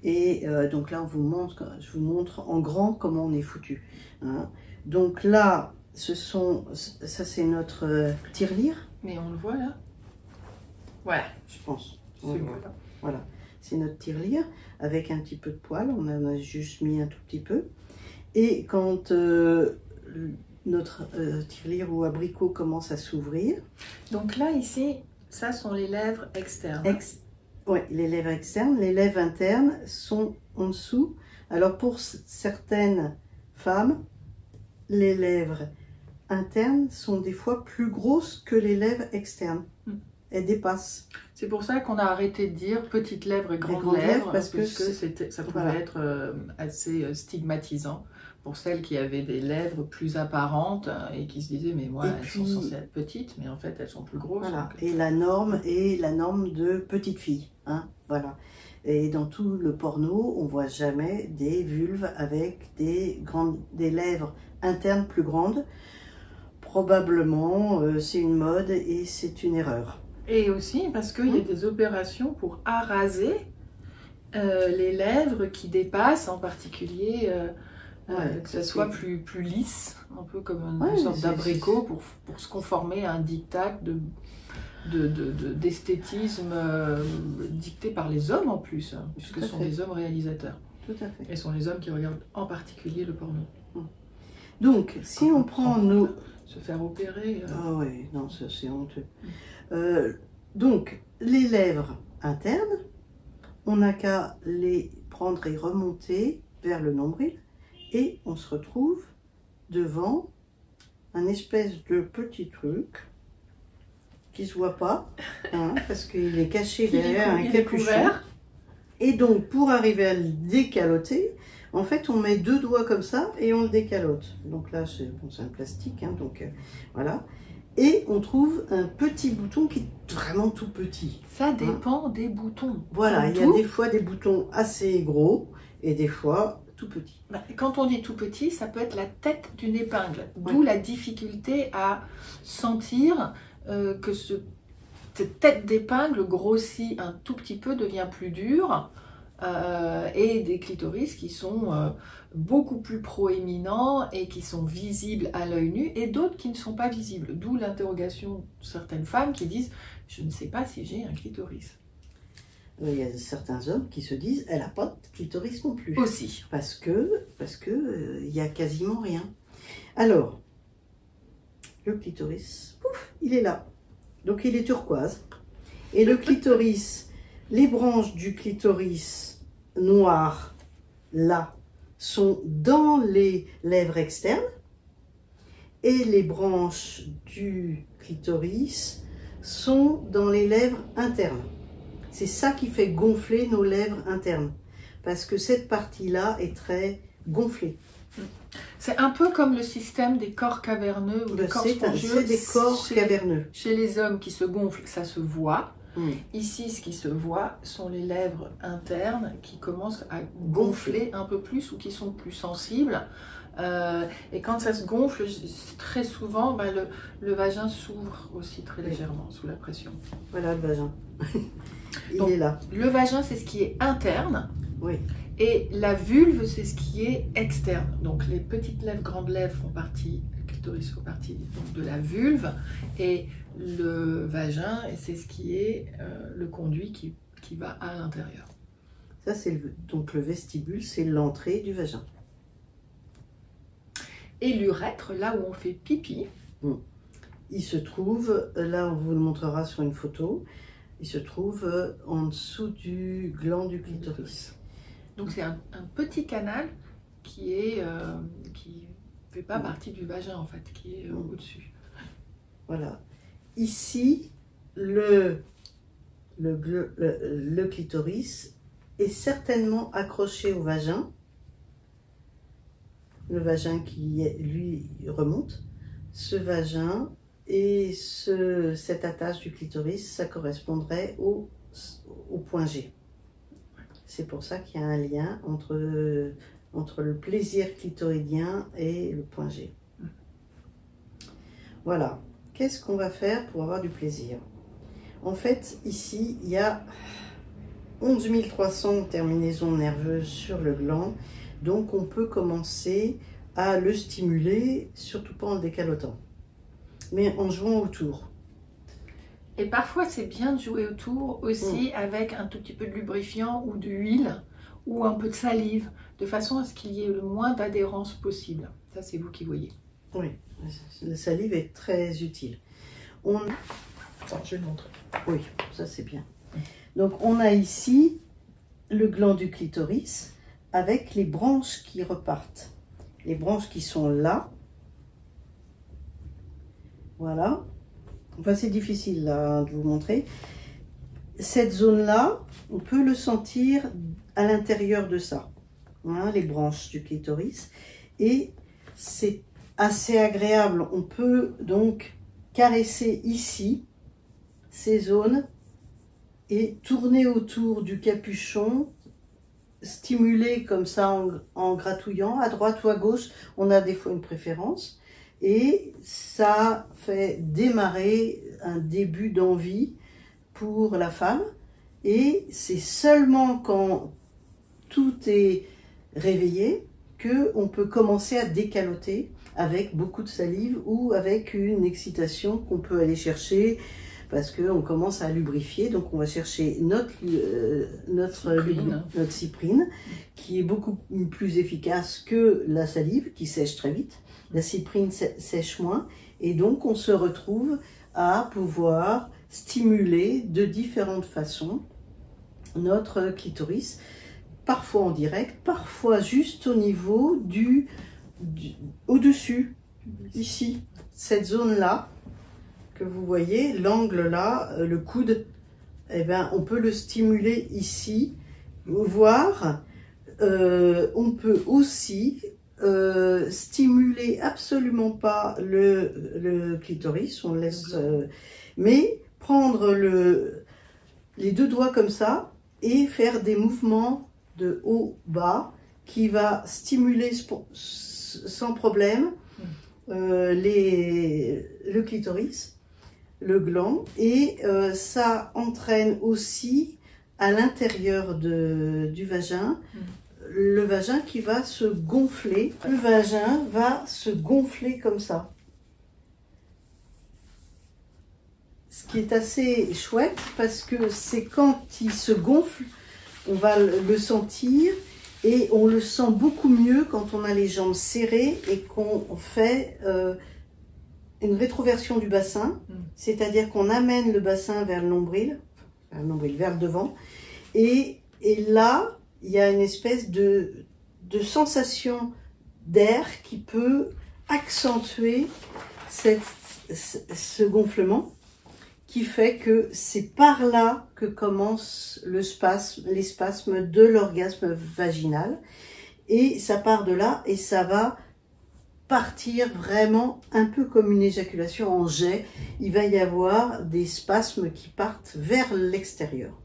Et donc là, je vous montre en grand comment on est foutu. Hein. Donc là, ça c'est notre tirelire. Mais on le voit là. Voilà, je pense. Voilà, c'est notre tirelire avec un petit peu de poil. On en a juste mis un tout petit peu. Et quand notre tirelire ou abricot commence à s'ouvrir. Donc là, ici, ça sont les lèvres externes. Oui, les lèvres externes. Les lèvres internes sont en dessous. Alors pour certaines femmes, les lèvres internes sont des fois plus grosses que les lèvres externes. Elles dépassent. C'est pour ça qu'on a arrêté de dire petites lèvres et grandes lèvres, parce que ça pouvait être assez stigmatisant pour celles qui avaient des lèvres plus apparentes et qui se disaient mais moi elles sont censées être petites, mais en fait elles sont plus grosses. Voilà. Et la norme est la norme de petite fille. Hein, voilà. Et dans tout le porno, on voit jamais des vulves avec des lèvres internes plus grandes. Probablement, c'est une mode et c'est une erreur. Et aussi parce qu'il y a des opérations pour araser les lèvres qui dépassent, en particulier que ça soit plus lisse, un peu comme une sorte d'abricot pour se conformer à un diktat d'esthétisme dicté par les hommes en plus, puisque ce sont des hommes réalisateurs. Tout à fait. Et ce sont les hommes qui regardent en particulier le porno. Donc, si on prend nos... Se faire opérer... Ah oui, non, ça c'est honteux. Donc, les lèvres internes, on n'a qu'à les prendre et remonter vers le nombril, et on se retrouve devant un espèce de petit truc qui se voit pas, hein, parce qu'il est caché derrière un capuchon. Et donc, pour arriver à le décaloter, en fait, on met 2 doigts comme ça et on le décalote. Donc là, c'est bon, un plastique, hein, donc voilà. Et on trouve un petit bouton qui est vraiment tout petit. Ça dépend des boutons. Voilà, il y a des fois des boutons assez gros et des fois tout petits. Quand on dit tout petit, ça peut être la tête d'une épingle. D'où la difficulté à sentir que cette tête d'épingle grossit un tout petit peu, devient plus dure. Et des clitoris qui sont beaucoup plus proéminents et qui sont visibles à l'œil nu, et d'autres qui ne sont pas visibles. D'où l'interrogation de certaines femmes qui disent « je ne sais pas si j'ai un clitoris ». Il y a certains hommes qui se disent « elle n'a pas de clitoris non plus ». Aussi. Parce que il y a quasiment rien. Alors, le clitoris, pouf, il est là. Donc il est turquoise. Et le clitoris, les branches du clitoris noir, là, sont dans les lèvres externes. Et les branches du clitoris sont dans les lèvres internes. C'est ça qui fait gonfler nos lèvres internes. Parce que cette partie-là est très gonflée. C'est un peu comme le système des corps caverneux ou des corps spongieux. C'est des corps caverneux. Chez les hommes qui se gonflent, ça se voit. Ici, ce qui se voit sont les lèvres internes qui commencent à gonfler un peu plus ou qui sont plus sensibles. Et quand ça se gonfle, très souvent, le vagin s'ouvre aussi très légèrement sous la pression. Voilà le vagin. Il Donc, est là. Le vagin, c'est ce qui est interne. Oui. Et la vulve, c'est ce qui est externe. Donc les petites lèvres, grandes lèvres font partie, le clitoris fait partie donc, de la vulve. Et le vagin, c'est ce qui est le conduit qui va à l'intérieur. Ça, c'est donc le vestibule, c'est l'entrée du vagin. Et l'urètre, là où on fait pipi. Il se trouve, là on vous le montrera sur une photo, il se trouve en dessous du gland du clitoris. Donc c'est un petit canal qui fait pas partie du vagin en fait, qui est au-dessus. Voilà. Ici, le clitoris est certainement accroché au vagin. Le vagin qui, lui, remonte. Ce vagin et cette attache du clitoris, ça correspondrait au point G. C'est pour ça qu'il y a un lien entre le plaisir clitoridien et le point G. Voilà. Qu'est-ce qu'on va faire pour avoir du plaisir? En fait, ici, il y a 11 300 terminaisons nerveuses sur le gland. Donc, on peut commencer à le stimuler, surtout pas en le décalotant, mais en jouant autour. Et parfois, c'est bien de jouer autour aussi avec un tout petit peu de lubrifiant ou d'huile ou un peu de salive, de façon à ce qu'il y ait le moins d'adhérence possible. Ça, c'est vous qui voyez. Oui, la salive est très utile. Attends, je vais le montrer. Oui, ça c'est bien. Donc, on a ici le gland du clitoris avec les branches qui repartent. Les branches qui sont là. Voilà. Enfin, c'est difficile là, de vous montrer. Cette zone-là, on peut le sentir à l'intérieur de ça. Voilà, les branches du clitoris. Et c'est assez agréable. On peut donc caresser ici, ces zones, et tourner autour du capuchon, stimuler comme ça en gratouillant, à droite ou à gauche. On a des fois une préférence. Et ça fait démarrer un début d'envie pour la femme. Et c'est seulement quand tout est réveillé qu'on peut commencer à décaloter avec beaucoup de salive ou avec une excitation qu'on peut aller chercher parce qu'on commence à lubrifier. Donc on va chercher notre cyprine qui est beaucoup plus efficace que la salive qui sèche très vite. La cyprine sèche moins et donc on se retrouve à pouvoir stimuler de différentes façons notre clitoris, parfois en direct, parfois juste au niveau au-dessus, ici, cette zone-là, que vous voyez, l'angle là, le coude, eh ben, on peut le stimuler ici, voire on peut aussi stimuler absolument pas le clitoris, on laisse, mais prendre les deux doigts comme ça et faire des mouvements de haut-bas qui va stimuler sans problème le clitoris, le gland, et ça entraîne aussi à l'intérieur du vagin le vagin qui va se gonfler. Le vagin va se gonfler comme ça. Ce qui est assez chouette parce que c'est quand il se gonfle, on va le sentir et on le sent beaucoup mieux quand on a les jambes serrées et qu'on fait une rétroversion du bassin, c'est-à-dire qu'on amène le bassin vers le nombril, vers le devant, et là, il y a une espèce de sensation d'air qui peut accentuer ce gonflement, qui fait que c'est par là que commence les spasmes de l'orgasme vaginal, et ça part de là et ça va partir vraiment un peu comme une éjaculation en jet. Il va y avoir des spasmes qui partent vers l'extérieur.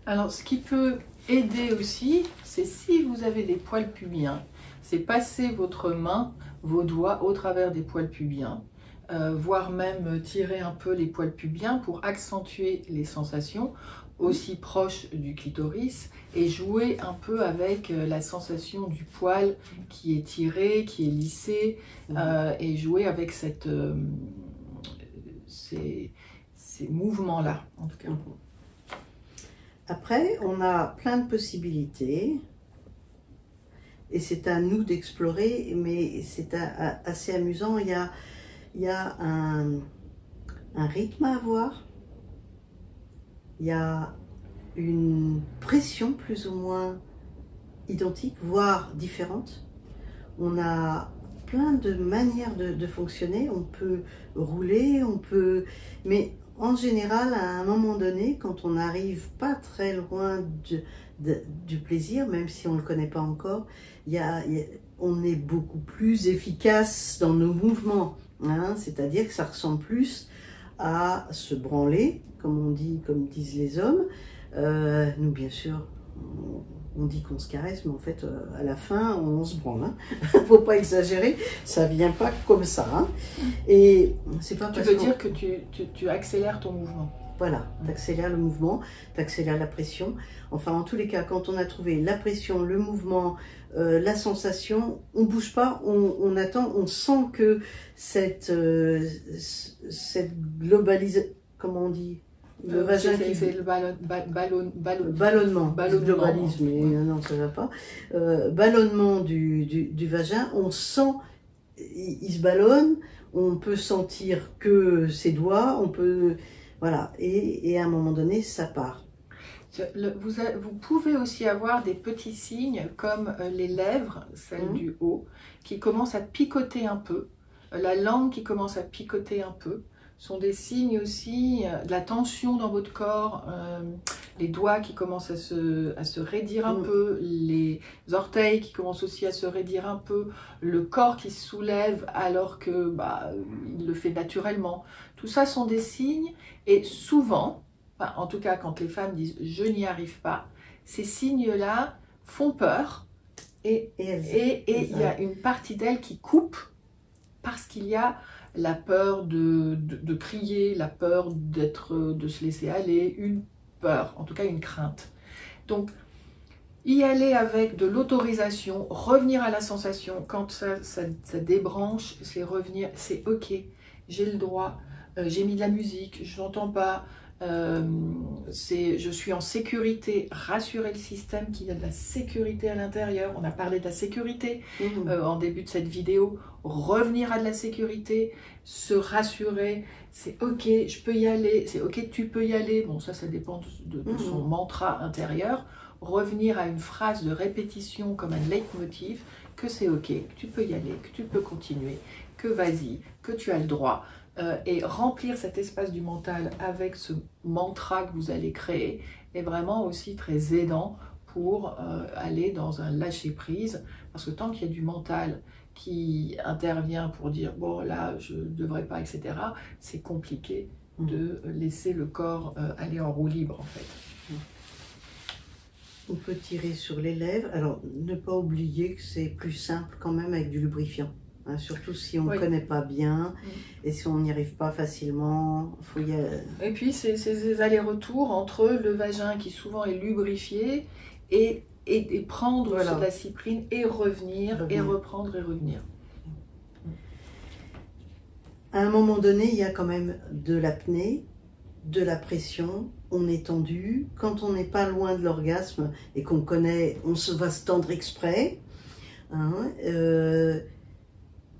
Alors, ce qui peut aider aussi, c'est si vous avez des poils pubiens, c'est passer votre main, vos doigts au travers des poils pubiens, voire même tirer un peu les poils pubiens pour accentuer les sensations aussi proches du clitoris et jouer un peu avec la sensation du poil qui est tiré, qui est lissé, et jouer avec ces mouvements-là, en tout cas. Après, on a plein de possibilités et c'est à nous d'explorer, mais c'est assez amusant. Il y a un rythme à avoir, il y a une pression plus ou moins identique, voire différente. On a plein de manières de fonctionner, on peut rouler, mais en général, à un moment donné, quand on n'arrive pas très loin du plaisir, même si on ne le connaît pas encore, on est beaucoup plus efficace dans nos mouvements. Hein, c'est-à-dire que ça ressemble plus à se branler, comme disent les hommes. Nous, bien sûr, on dit qu'on se caresse, mais en fait, à la fin, on se branle. Hein. Faut pas exagérer, ça vient pas comme ça. Hein. Et c'est pas. Tu veux dire que tu accélères ton mouvement. Voilà, tu accélères le mouvement, tu accélères la pression. Enfin, en tous les cas, quand on a trouvé la pression, le mouvement, la sensation, on bouge pas, on attend, on sent que cette globalisation, comment on dit, le vagin qui c'est le ballonnement, globalisme, mais non, ça va pas. Ballonnement du vagin, on sent, il se ballonne, on peut sentir que ses doigts, on peut, voilà, et à un moment donné, ça part. Vous pouvez aussi avoir des petits signes comme les lèvres, celles du haut, qui commencent à picoter un peu, la langue qui commence à picoter un peu, sont des signes aussi de la tension dans votre corps, les doigts qui commencent à se raidir un peu, les orteils qui commencent aussi à se raidir un peu, le corps qui se soulève alors que il le fait naturellement. Tout ça sont des signes et souvent, en tout cas quand les femmes disent « je n'y arrive pas », ces signes-là font peur et il y a une partie d'elles qui coupe parce qu'il y a la peur de crier, la peur de se laisser aller, une peur, en tout cas une crainte. Donc, y aller avec de l'autorisation, revenir à la sensation, quand ça débranche, c'est revenir, c'est ok, j'ai le droit, j'ai mis de la musique, je n'entends pas, je suis en sécurité, rassurer le système qu'il y a de la sécurité à l'intérieur. On a parlé de la sécurité en début de cette vidéo. Revenir à de la sécurité, se rassurer, c'est ok, je peux y aller, c'est ok, tu peux y aller. Bon, ça dépend de son mantra intérieur. revenir à une phrase de répétition comme un leitmotiv, que c'est ok, que tu peux y aller, que tu peux continuer, que vas-y, que tu as le droit. Et remplir cet espace du mental avec ce mantra que vous allez créer est vraiment aussi très aidant pour aller dans un lâcher-prise. Parce que tant qu'il y a du mental qui intervient pour dire « bon là je ne devrais pas », etc., c'est compliqué de laisser le corps aller en roue libre en fait. On peut tirer sur les lèvres. Alors, ne pas oublier que c'est plus simple quand même avec du lubrifiant. Hein, surtout si on ne connaît pas bien et si on n'y arrive pas facilement. Faut y aller. Et puis, c'est ces allers-retours entre le vagin qui souvent est lubrifié et prendre de la cyprine et revenir, et reprendre et revenir. À un moment donné, il y a quand même de l'apnée, de la pression, on est tendu. Quand on n'est pas loin de l'orgasme et qu'on connaît, on se va se tendre exprès. Hein,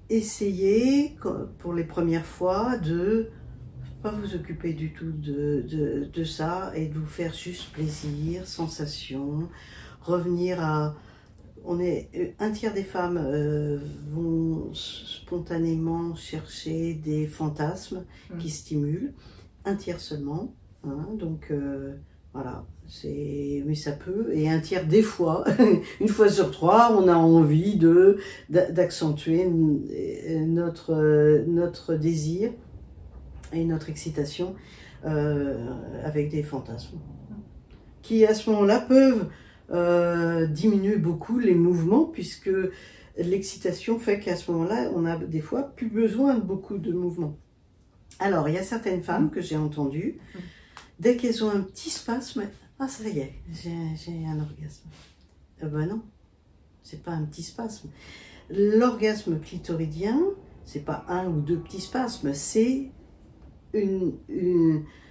essayez, pour les premières fois, de ne pas vous occuper du tout de ça et de vous faire juste plaisir, sensation, revenir à... Un tiers des femmes vont spontanément chercher des fantasmes qui stimulent, un tiers seulement, hein, donc voilà, mais ça peut, et un tiers des fois, une fois sur trois, on a envie d'accentuer notre désir et notre excitation avec des fantasmes, qui à ce moment-là peuvent diminuer beaucoup les mouvements, puisque l'excitation fait qu'à ce moment-là, on a des fois plus besoin de beaucoup de mouvements. Alors, il y a certaines femmes que j'ai entendues, dès qu'elles ont un petit spasme, ah ça y est, j'ai un orgasme. Ben non, c'est pas un petit spasme. L'orgasme clitoridien, c'est pas un ou deux petits spasmes, c'est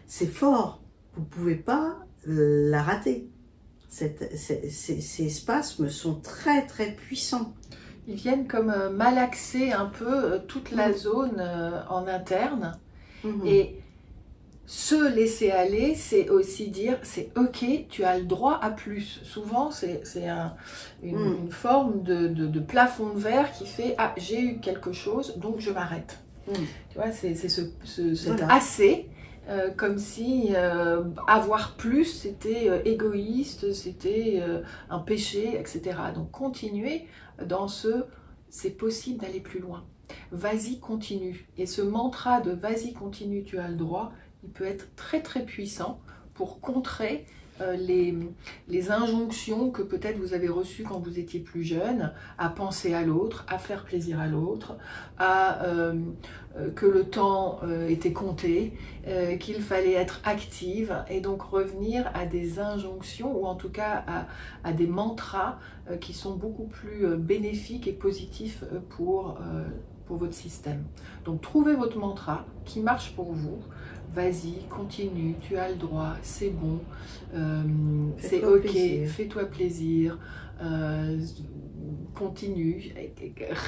c'est fort. Vous pouvez pas la rater. Ces spasmes sont très très puissants. Ils viennent comme malaxer un peu toute la zone en interne. Et se laisser aller, c'est aussi dire c'est ok, tu as le droit à plus. Souvent, c'est une forme de plafond de verre qui fait ah, j'ai eu quelque chose, donc je m'arrête. Tu vois, c'est cet assez. Comme si avoir plus c'était égoïste, c'était un péché, etc. Donc continuer dans c'est possible d'aller plus loin. Vas-y, continue. Et ce mantra de vas-y, continue, tu as le droit, il peut être très très puissant pour contrer les injonctions que peut-être vous avez reçues quand vous étiez plus jeune, à penser à l'autre, à faire plaisir à l'autre, que le temps était compté, qu'il fallait être active, et donc revenir à des injonctions, ou en tout cas à des mantras qui sont beaucoup plus bénéfiques et positifs pour votre système. Donc trouvez votre mantra qui marche pour vous. Vas-y, continue, tu as le droit, c'est bon, c'est ok, fais-toi plaisir, continue.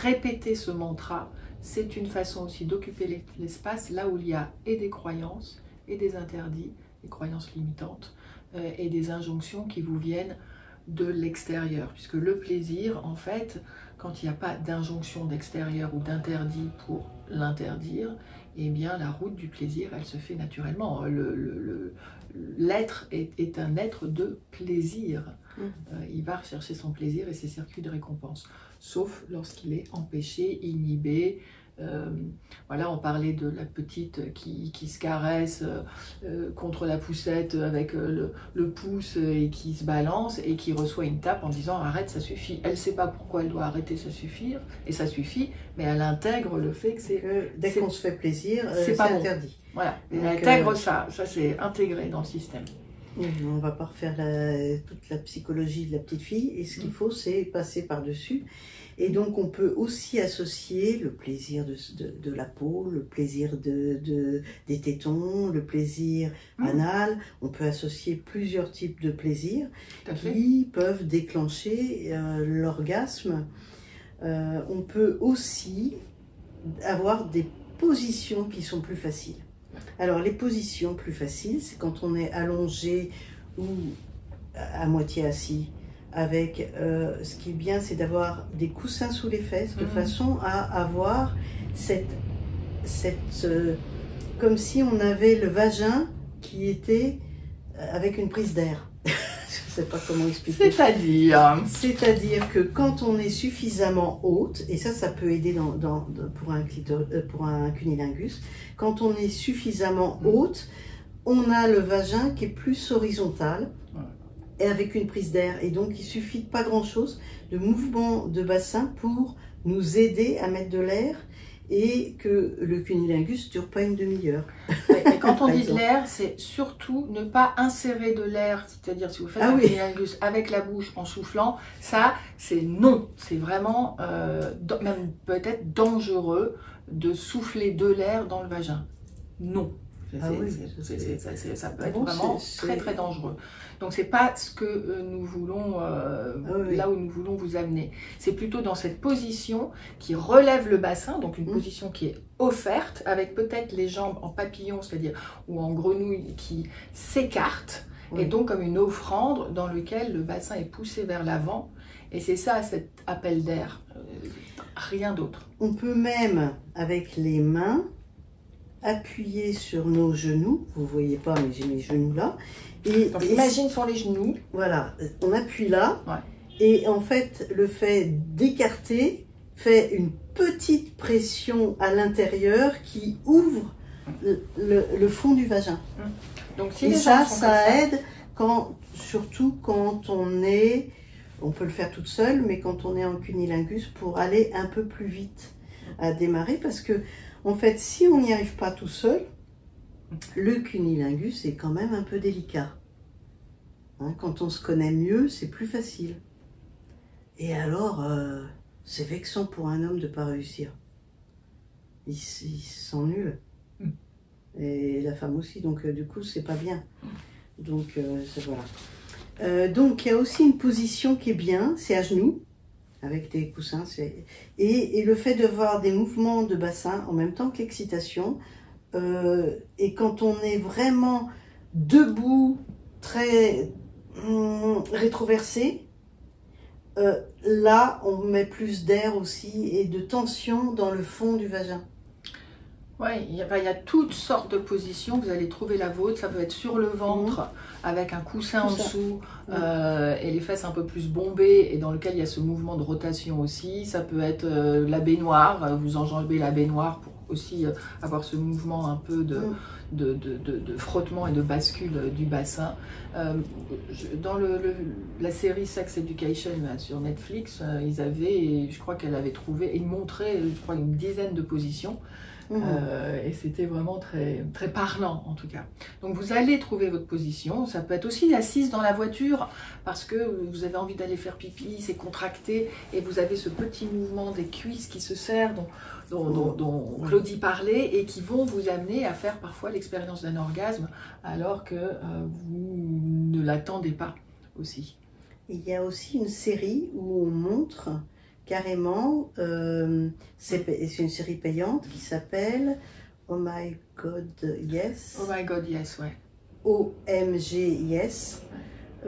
Répéter ce mantra, c'est une façon aussi d'occuper l'espace là où il y a et des croyances et des interdits, des croyances limitantes et des injonctions qui vous viennent de l'extérieur. Puisque le plaisir, en fait, quand il n'y a pas d'injonction d'extérieur ou d'interdit pour l'interdire, eh bien la route du plaisir, elle se fait naturellement. L'être est un être de plaisir. Il va rechercher son plaisir et ses circuits de récompense. Sauf lorsqu'il est empêché, inhibé. Voilà, on parlait de la petite qui se caresse contre la poussette avec le pouce et qui se balance et qui reçoit une tape en disant arrête, ça suffit. Elle ne sait pas pourquoi elle doit arrêter, ça suffit, et ça suffit, mais elle intègre le fait que c'est... Dès qu'on se fait plaisir, c'est interdit. Bon. Voilà, elle intègre ça c'est intégré dans le système. On ne va pas refaire toute la psychologie de la petite fille, et ce qu'il faut, c'est passer par-dessus. Et donc, on peut aussi associer le plaisir de la peau, le plaisir des tétons, le plaisir anal. On peut associer plusieurs types de plaisirs qui peuvent déclencher l'orgasme. On peut aussi avoir des positions qui sont plus faciles. Alors, les positions plus faciles, c'est quand on est allongé ou à moitié assis. Avec, ce qui est bien, c'est d'avoir des coussins sous les fesses, de façon à avoir comme si on avait le vagin qui était avec une prise d'air. Je ne sais pas comment expliquer. C'est-à-dire que quand on est suffisamment haute, et ça peut aider pour un cunilingus, quand on est suffisamment haute, on a le vagin qui est plus horizontal et avec une prise d'air. Et donc il suffit de pas grand-chose de mouvement de bassin pour nous aider à mettre de l'air et que le cunilingus ne dure pas une demi-heure. Et quand on dit de l'air, c'est surtout ne pas insérer de l'air, c'est-à-dire si vous faites un cunilingus avec la bouche en soufflant, ça c'est non, c'est vraiment même peut-être dangereux de souffler de l'air dans le vagin. Non. Ça peut être vraiment très très dangereux. Donc c'est pas ce que nous voulons, là où nous voulons vous amener. C'est plutôt dans cette position qui relève le bassin, donc une position qui est offerte, avec peut-être les jambes en papillon, c'est-à-dire ou en grenouille qui s'écartent, et donc comme une offrande dans laquelle le bassin est poussé vers l'avant. Et c'est ça cet appel d'air, rien d'autre. On peut même, avec les mains, appuyer sur nos genoux, vous voyez pas mais j'ai mes genoux là, donc imagine sur les genoux, voilà, on appuie là, et en fait le fait d'écarter fait une petite pression à l'intérieur qui ouvre le fond du vagin. Donc si et ça aide surtout quand on peut le faire toute seule, mais quand on est en cunilingus, pour aller un peu plus vite à démarrer, parce que en fait, si on n'y arrive pas tout seul, le cunilingus est quand même un peu délicat. Hein, quand on se connaît mieux, c'est plus facile. Et alors, c'est vexant pour un homme de ne pas réussir. Il se sent nul. Et la femme aussi, donc du coup, c'est pas bien. Donc, voilà. Donc, il y a aussi une position qui est bien, c'est à genoux. Avec des coussins, et le fait de voir des mouvements de bassin en même temps que l'excitation, et quand on est vraiment debout, très rétroversé, là on met plus d'air aussi et de tension dans le fond du vagin. Oui, il y a toutes sortes de positions, vous allez trouver la vôtre, ça peut être sur le ventre, avec un coussin en dessous, et les fesses un peu plus bombées, et dans lequel il y a ce mouvement de rotation aussi. Ça peut être la baignoire, vous enjambez la baignoire pour aussi avoir ce mouvement un peu de frottement et de bascule du bassin. Dans la série Sex Education sur Netflix, ils avaient, je crois qu'elle avait trouvé, ils montraient, je crois, une dizaine de positions. Et c'était vraiment très, très parlant en tout cas. Donc vous allez trouver votre position. Ça peut être aussi assise dans la voiture parce que vous avez envie d'aller faire pipi, c'est contracté et vous avez ce petit mouvement des cuisses qui se serrent dont Claudie parlait et qui vont vous amener à faire parfois l'expérience d'un orgasme alors que vous ne l'attendez pas aussi. Il y a aussi une série où on montre carrément, c'est une série payante qui s'appelle Oh My God Yes. Oh My God Yes, ouais. OMG Yes,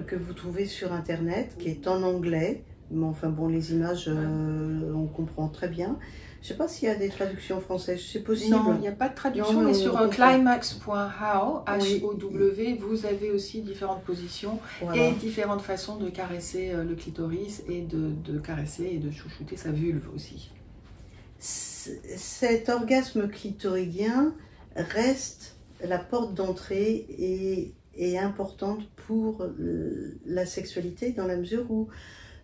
que vous trouvez sur internet, qui est en anglais, mais enfin bon, les images, on comprend très bien. Je ne sais pas s'il y a des traductions françaises, c'est possible. Non, il n'y a pas de traduction, mais sur climax.how, H-O-W, vous avez aussi différentes positions et différentes façons de caresser le clitoris et de caresser et de chouchouter sa vulve aussi. Cet orgasme clitoridien reste la porte d'entrée et est importante pour la sexualité dans la mesure où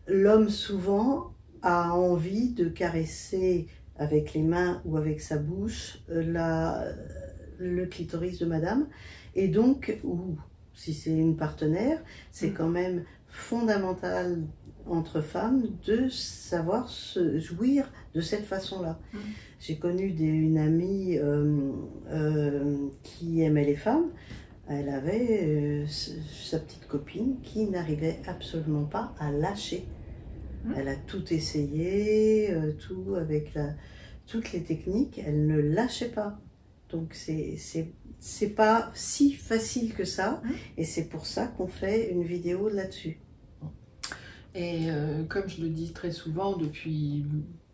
l'homme souvent a envie de caresser avec les mains ou avec sa bouche le clitoris de madame, et donc, ou si c'est une partenaire, c'est quand même fondamental entre femmes de savoir se jouir de cette façon-là. J'ai connu une amie qui aimait les femmes. Elle avait sa petite copine qui n'arrivait absolument pas à lâcher. Elle a tout essayé, tout avec toutes les techniques, elle ne lâchait pas. Donc c'est pas si facile que ça, et c'est pour ça qu'on fait une vidéo là-dessus. Et comme je le dis très souvent depuis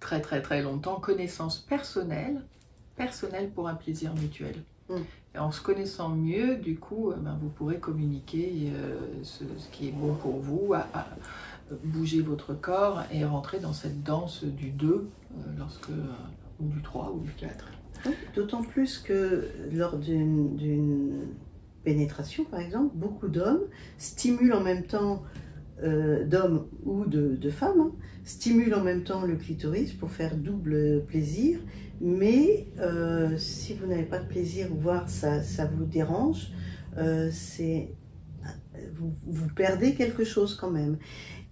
très très très longtemps, connaissance personnelle pour un plaisir mutuel. Et en se connaissant mieux, du coup, vous pourrez communiquer ce qui est bon pour vous, à bouger votre corps et rentrer dans cette danse du 2, ou du 3 ou du 4. D'autant plus que lors d'une pénétration, par exemple, beaucoup d'hommes stimulent en même temps, d'hommes ou de femmes, hein, stimulent en même temps le clitoris pour faire double plaisir, mais si vous n'avez pas de plaisir, voire ça vous dérange, vous perdez quelque chose quand même.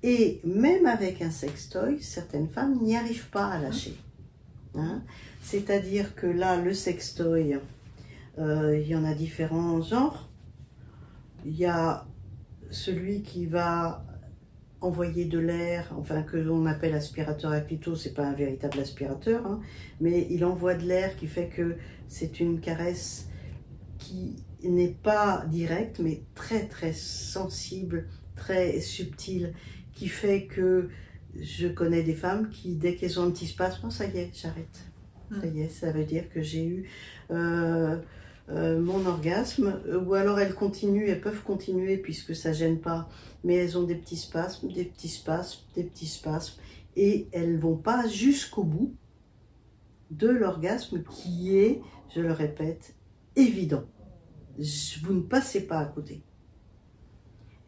Et même avec un sextoy, certaines femmes n'y arrivent pas à lâcher. Hein? C'est-à-dire que là, le sextoy, il y en a différents genres. Il y a celui qui va envoyer de l'air, enfin que l'on appelle aspirateur à clito, c'est pas un véritable aspirateur, hein, mais il envoie de l'air qui fait que c'est une caresse qui n'est pas directe, mais très très sensible, très subtile, qui fait que je connais des femmes qui, dès qu'elles ont un petit spasme, ça y est, j'arrête. Ça y est, ça veut dire que j'ai eu mon orgasme, ou alors elles peuvent continuer puisque ça gêne pas, mais elles ont des petits spasmes, des petits spasmes, des petits spasmes, et elles vont pas jusqu'au bout de l'orgasme qui est, je le répète, évident. Vous ne passez pas à côté.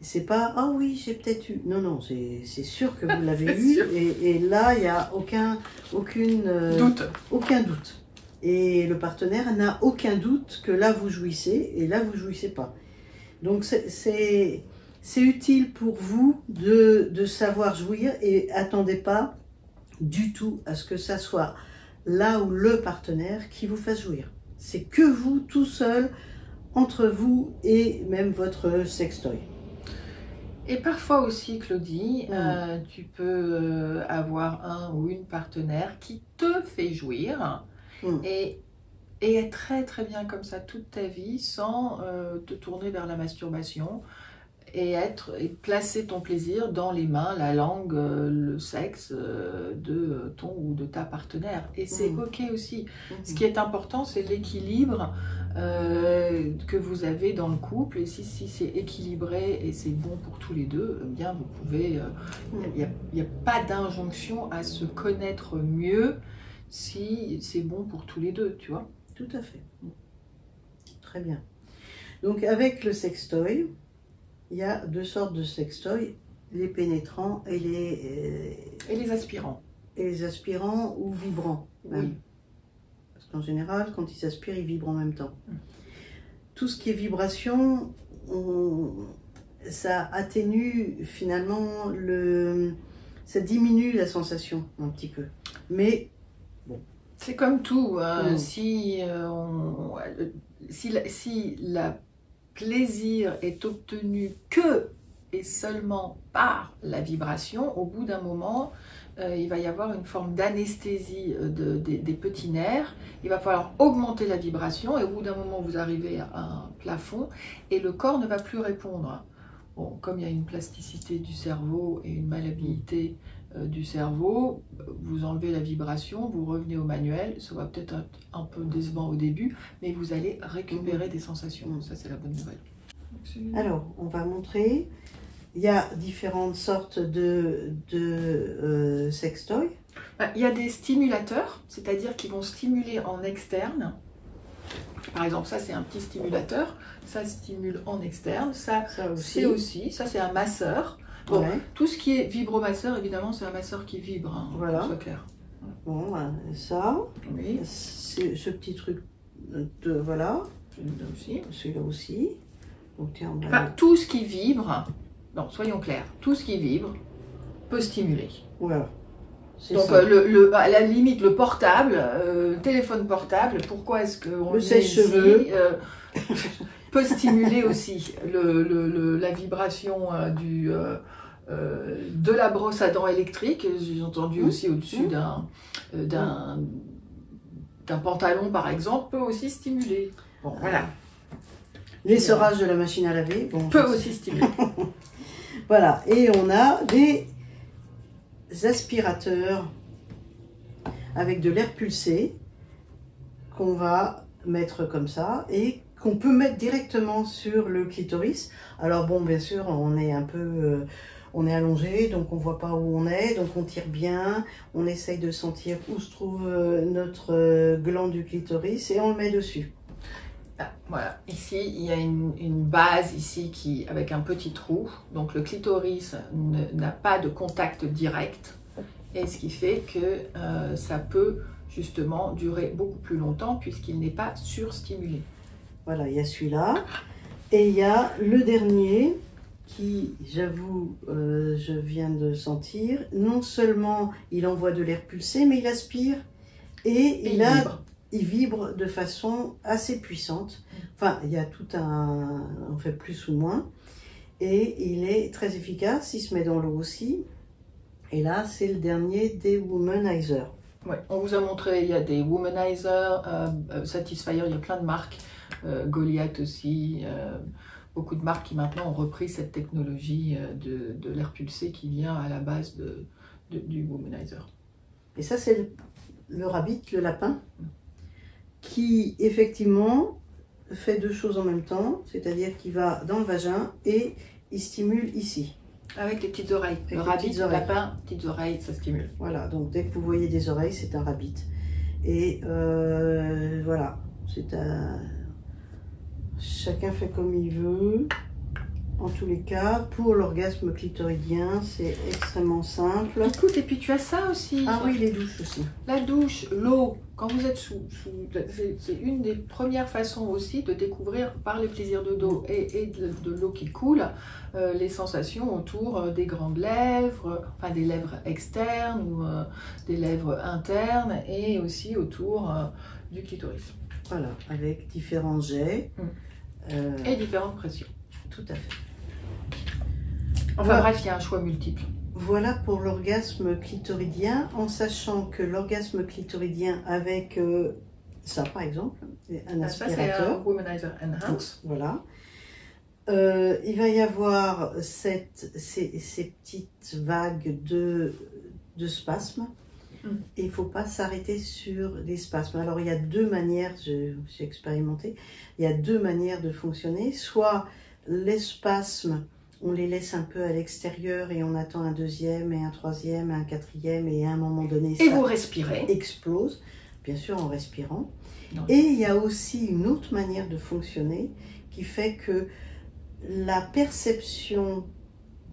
C'est pas, ah oui, j'ai peut-être eu. Non, non, c'est sûr que vous l'avez eu, et là, il n'y a aucun doute. Et le partenaire n'a aucun doute que là, vous jouissez, et là, vous jouissez pas. Donc, c'est utile pour vous de savoir jouir, et attendez pas du tout à ce que ça soit là où le partenaire qui vous fasse jouir. C'est que vous, tout seul, entre vous et même votre sextoy. Et parfois aussi, Claudie, tu peux avoir un ou une partenaire qui te fait jouir et être très très bien comme ça toute ta vie sans te tourner vers la masturbation et placer ton plaisir dans les mains, la langue, le sexe de ton ou de ta partenaire. Et c'est ok aussi. Ce qui est important, c'est l'équilibre que vous avez dans le couple, et si c'est équilibré et c'est bon pour tous les deux, bien vous pouvez, il n'y a pas d'injonction à se connaître mieux si c'est bon pour tous les deux, tu vois. Tout à fait. Très bien. Donc avec le sextoy, il y a deux sortes de sextoy, les pénétrants et les aspirants. Et les aspirants ou vibrants. Même. Oui. En général, quand ils aspirent, ils vibrent en même temps. Tout ce qui est vibration, ça atténue finalement, ça diminue la sensation un petit peu. Mais bon. C'est comme tout. Si le plaisir est obtenu que et seulement par la vibration, au bout d'un moment, il va y avoir une forme d'anesthésie des petits nerfs. Il va falloir augmenter la vibration et au bout d'un moment, vous arrivez à un plafond et le corps ne va plus répondre. Bon, comme il y a une plasticité du cerveau et une malléabilité du cerveau, vous enlevez la vibration, vous revenez au manuel. Ça va peut-être être un peu décevant au début, mais vous allez récupérer des sensations. Ça, c'est la bonne nouvelle. Alors, on va montrer. Il y a différentes sortes de sextoys. Il y a des stimulateurs, c'est-à-dire qui vont stimuler en externe. Par exemple, ça c'est un petit stimulateur, ça stimule en externe, ça c'est aussi, ça c'est un masseur. Bon, tout ce qui est vibromasseur, évidemment, c'est un masseur qui vibre, hein, voilà. Pour que ce soit clair. Bon, ça, oui. C'est ce petit truc de, voilà. Celui-là aussi. Celui-là aussi. Donc, tiens, tout ce qui vibre, non, soyons clairs, tout ce qui vibre peut stimuler. Voilà. Donc à la limite le portable, téléphone portable, pourquoi est-ce qu'on le sèche-cheveux peut stimuler aussi la vibration de la brosse à dents électrique. J'ai entendu aussi au-dessus d'un d'un pantalon par exemple peut aussi stimuler. Bon, voilà. L'essorage de la machine à laver peut aussi stimuler. Voilà, et on a des aspirateurs avec de l'air pulsé qu'on va mettre comme ça et qu'on peut mettre directement sur le clitoris. Alors bon, bien sûr, on est un peu... on est allongé, donc on ne voit pas où on est, donc on tire bien, on essaye de sentir où se trouve notre gland du clitoris et on le met dessus. Ah, voilà, ici il y a une base ici avec un petit trou, donc le clitoris n'a pas de contact direct, et ce qui fait que ça peut justement durer beaucoup plus longtemps puisqu'il n'est pas surstimulé. Voilà, il y a celui-là, et il y a le dernier qui, j'avoue, je viens de sentir, non seulement il envoie de l'air pulsé, mais il aspire et il vibre de façon assez puissante. Enfin, il y a tout on fait plus ou moins, et il est très efficace, il se met dans l'eau aussi. Et là, c'est le dernier des Womanizer. Ouais, on vous a montré, il y a des Womanizer, Satisfyer, il y a plein de marques, Goliath aussi, beaucoup de marques qui maintenant ont repris cette technologie de l'air pulsé qui vient à la base du Womanizer. Et ça, c'est le rabbit, le lapin, qui effectivement fait deux choses en même temps, c'est-à-dire qu'il va dans le vagin et il stimule ici. Avec les petites oreilles. Le rabbit, le lapin, petites oreilles, ça stimule. Voilà, donc dès que vous voyez des oreilles, c'est un rabbit. Et voilà, c'est un... Chacun fait comme il veut. En tous les cas, pour l'orgasme clitoridien, c'est extrêmement simple. Écoute, et puis tu as ça aussi. Ah oui, les douches aussi. La douche, l'eau, quand vous êtes c'est une des premières façons aussi de découvrir par les plaisirs de dos et de l'eau qui coule, les sensations autour des grandes lèvres, enfin des lèvres externes ou des lèvres internes et aussi autour du clitoris. Voilà, avec différents jets. Et différentes pressions. Tout à fait. Enfin bref, il y a un choix multiple. Voilà pour l'orgasme clitoridien, en sachant que l'orgasme clitoridien avec ça par exemple, un aspirateur. Ça c'est un Womanizer Enhance. Voilà. Il va y avoir ces petites vagues de spasmes. Et il ne faut pas s'arrêter sur les spasmes. Alors il y a deux manières, j'ai expérimenté, il y a deux manières de fonctionner. Soit les spasmes, on les laisse un peu à l'extérieur et on attend un deuxième et un troisième et un quatrième et à un moment donné ça vous respirez. Explose, bien sûr en respirant. Non. Et il y a aussi une autre manière de fonctionner qui fait que la perception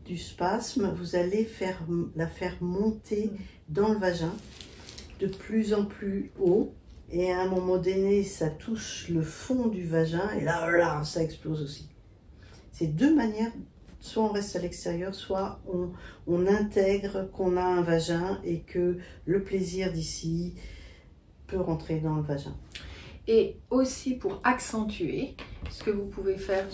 du spasme, vous allez la faire monter dans le vagin de plus en plus haut et à un moment donné ça touche le fond du vagin et là ça explose aussi. C'est deux manières, soit on reste à l'extérieur, soit on intègre qu'on a un vagin et que le plaisir d'ici peut rentrer dans le vagin. Et aussi pour accentuer, ce que vous pouvez faire,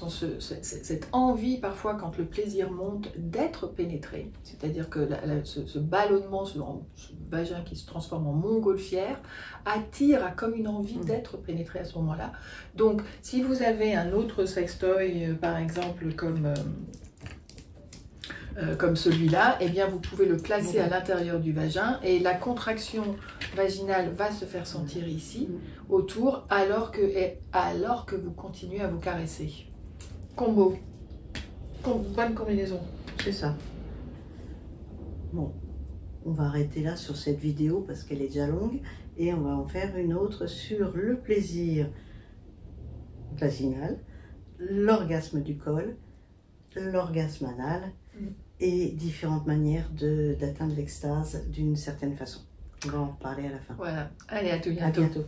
cette envie parfois quand le plaisir monte d'être pénétré, c'est-à-dire que ce ballonnement, ce vagin qui se transforme en montgolfière, attire comme une envie d'être pénétré à ce moment-là. Donc si vous avez un autre sextoy, par exemple comme celui-là, eh bien vous pouvez le placer à l'intérieur du vagin et la contraction vaginale va se faire sentir ici, autour, alors que vous continuez à vous caresser. Combo. Bonne combinaison. C'est ça. Bon, on va arrêter là sur cette vidéo parce qu'elle est déjà longue et on va en faire une autre sur le plaisir vaginal, l'orgasme du col, l'orgasme anal et différentes manières d'atteindre l'extase d'une certaine façon. On va en reparler à la fin. Voilà. Allez, à tout bientôt. À bientôt.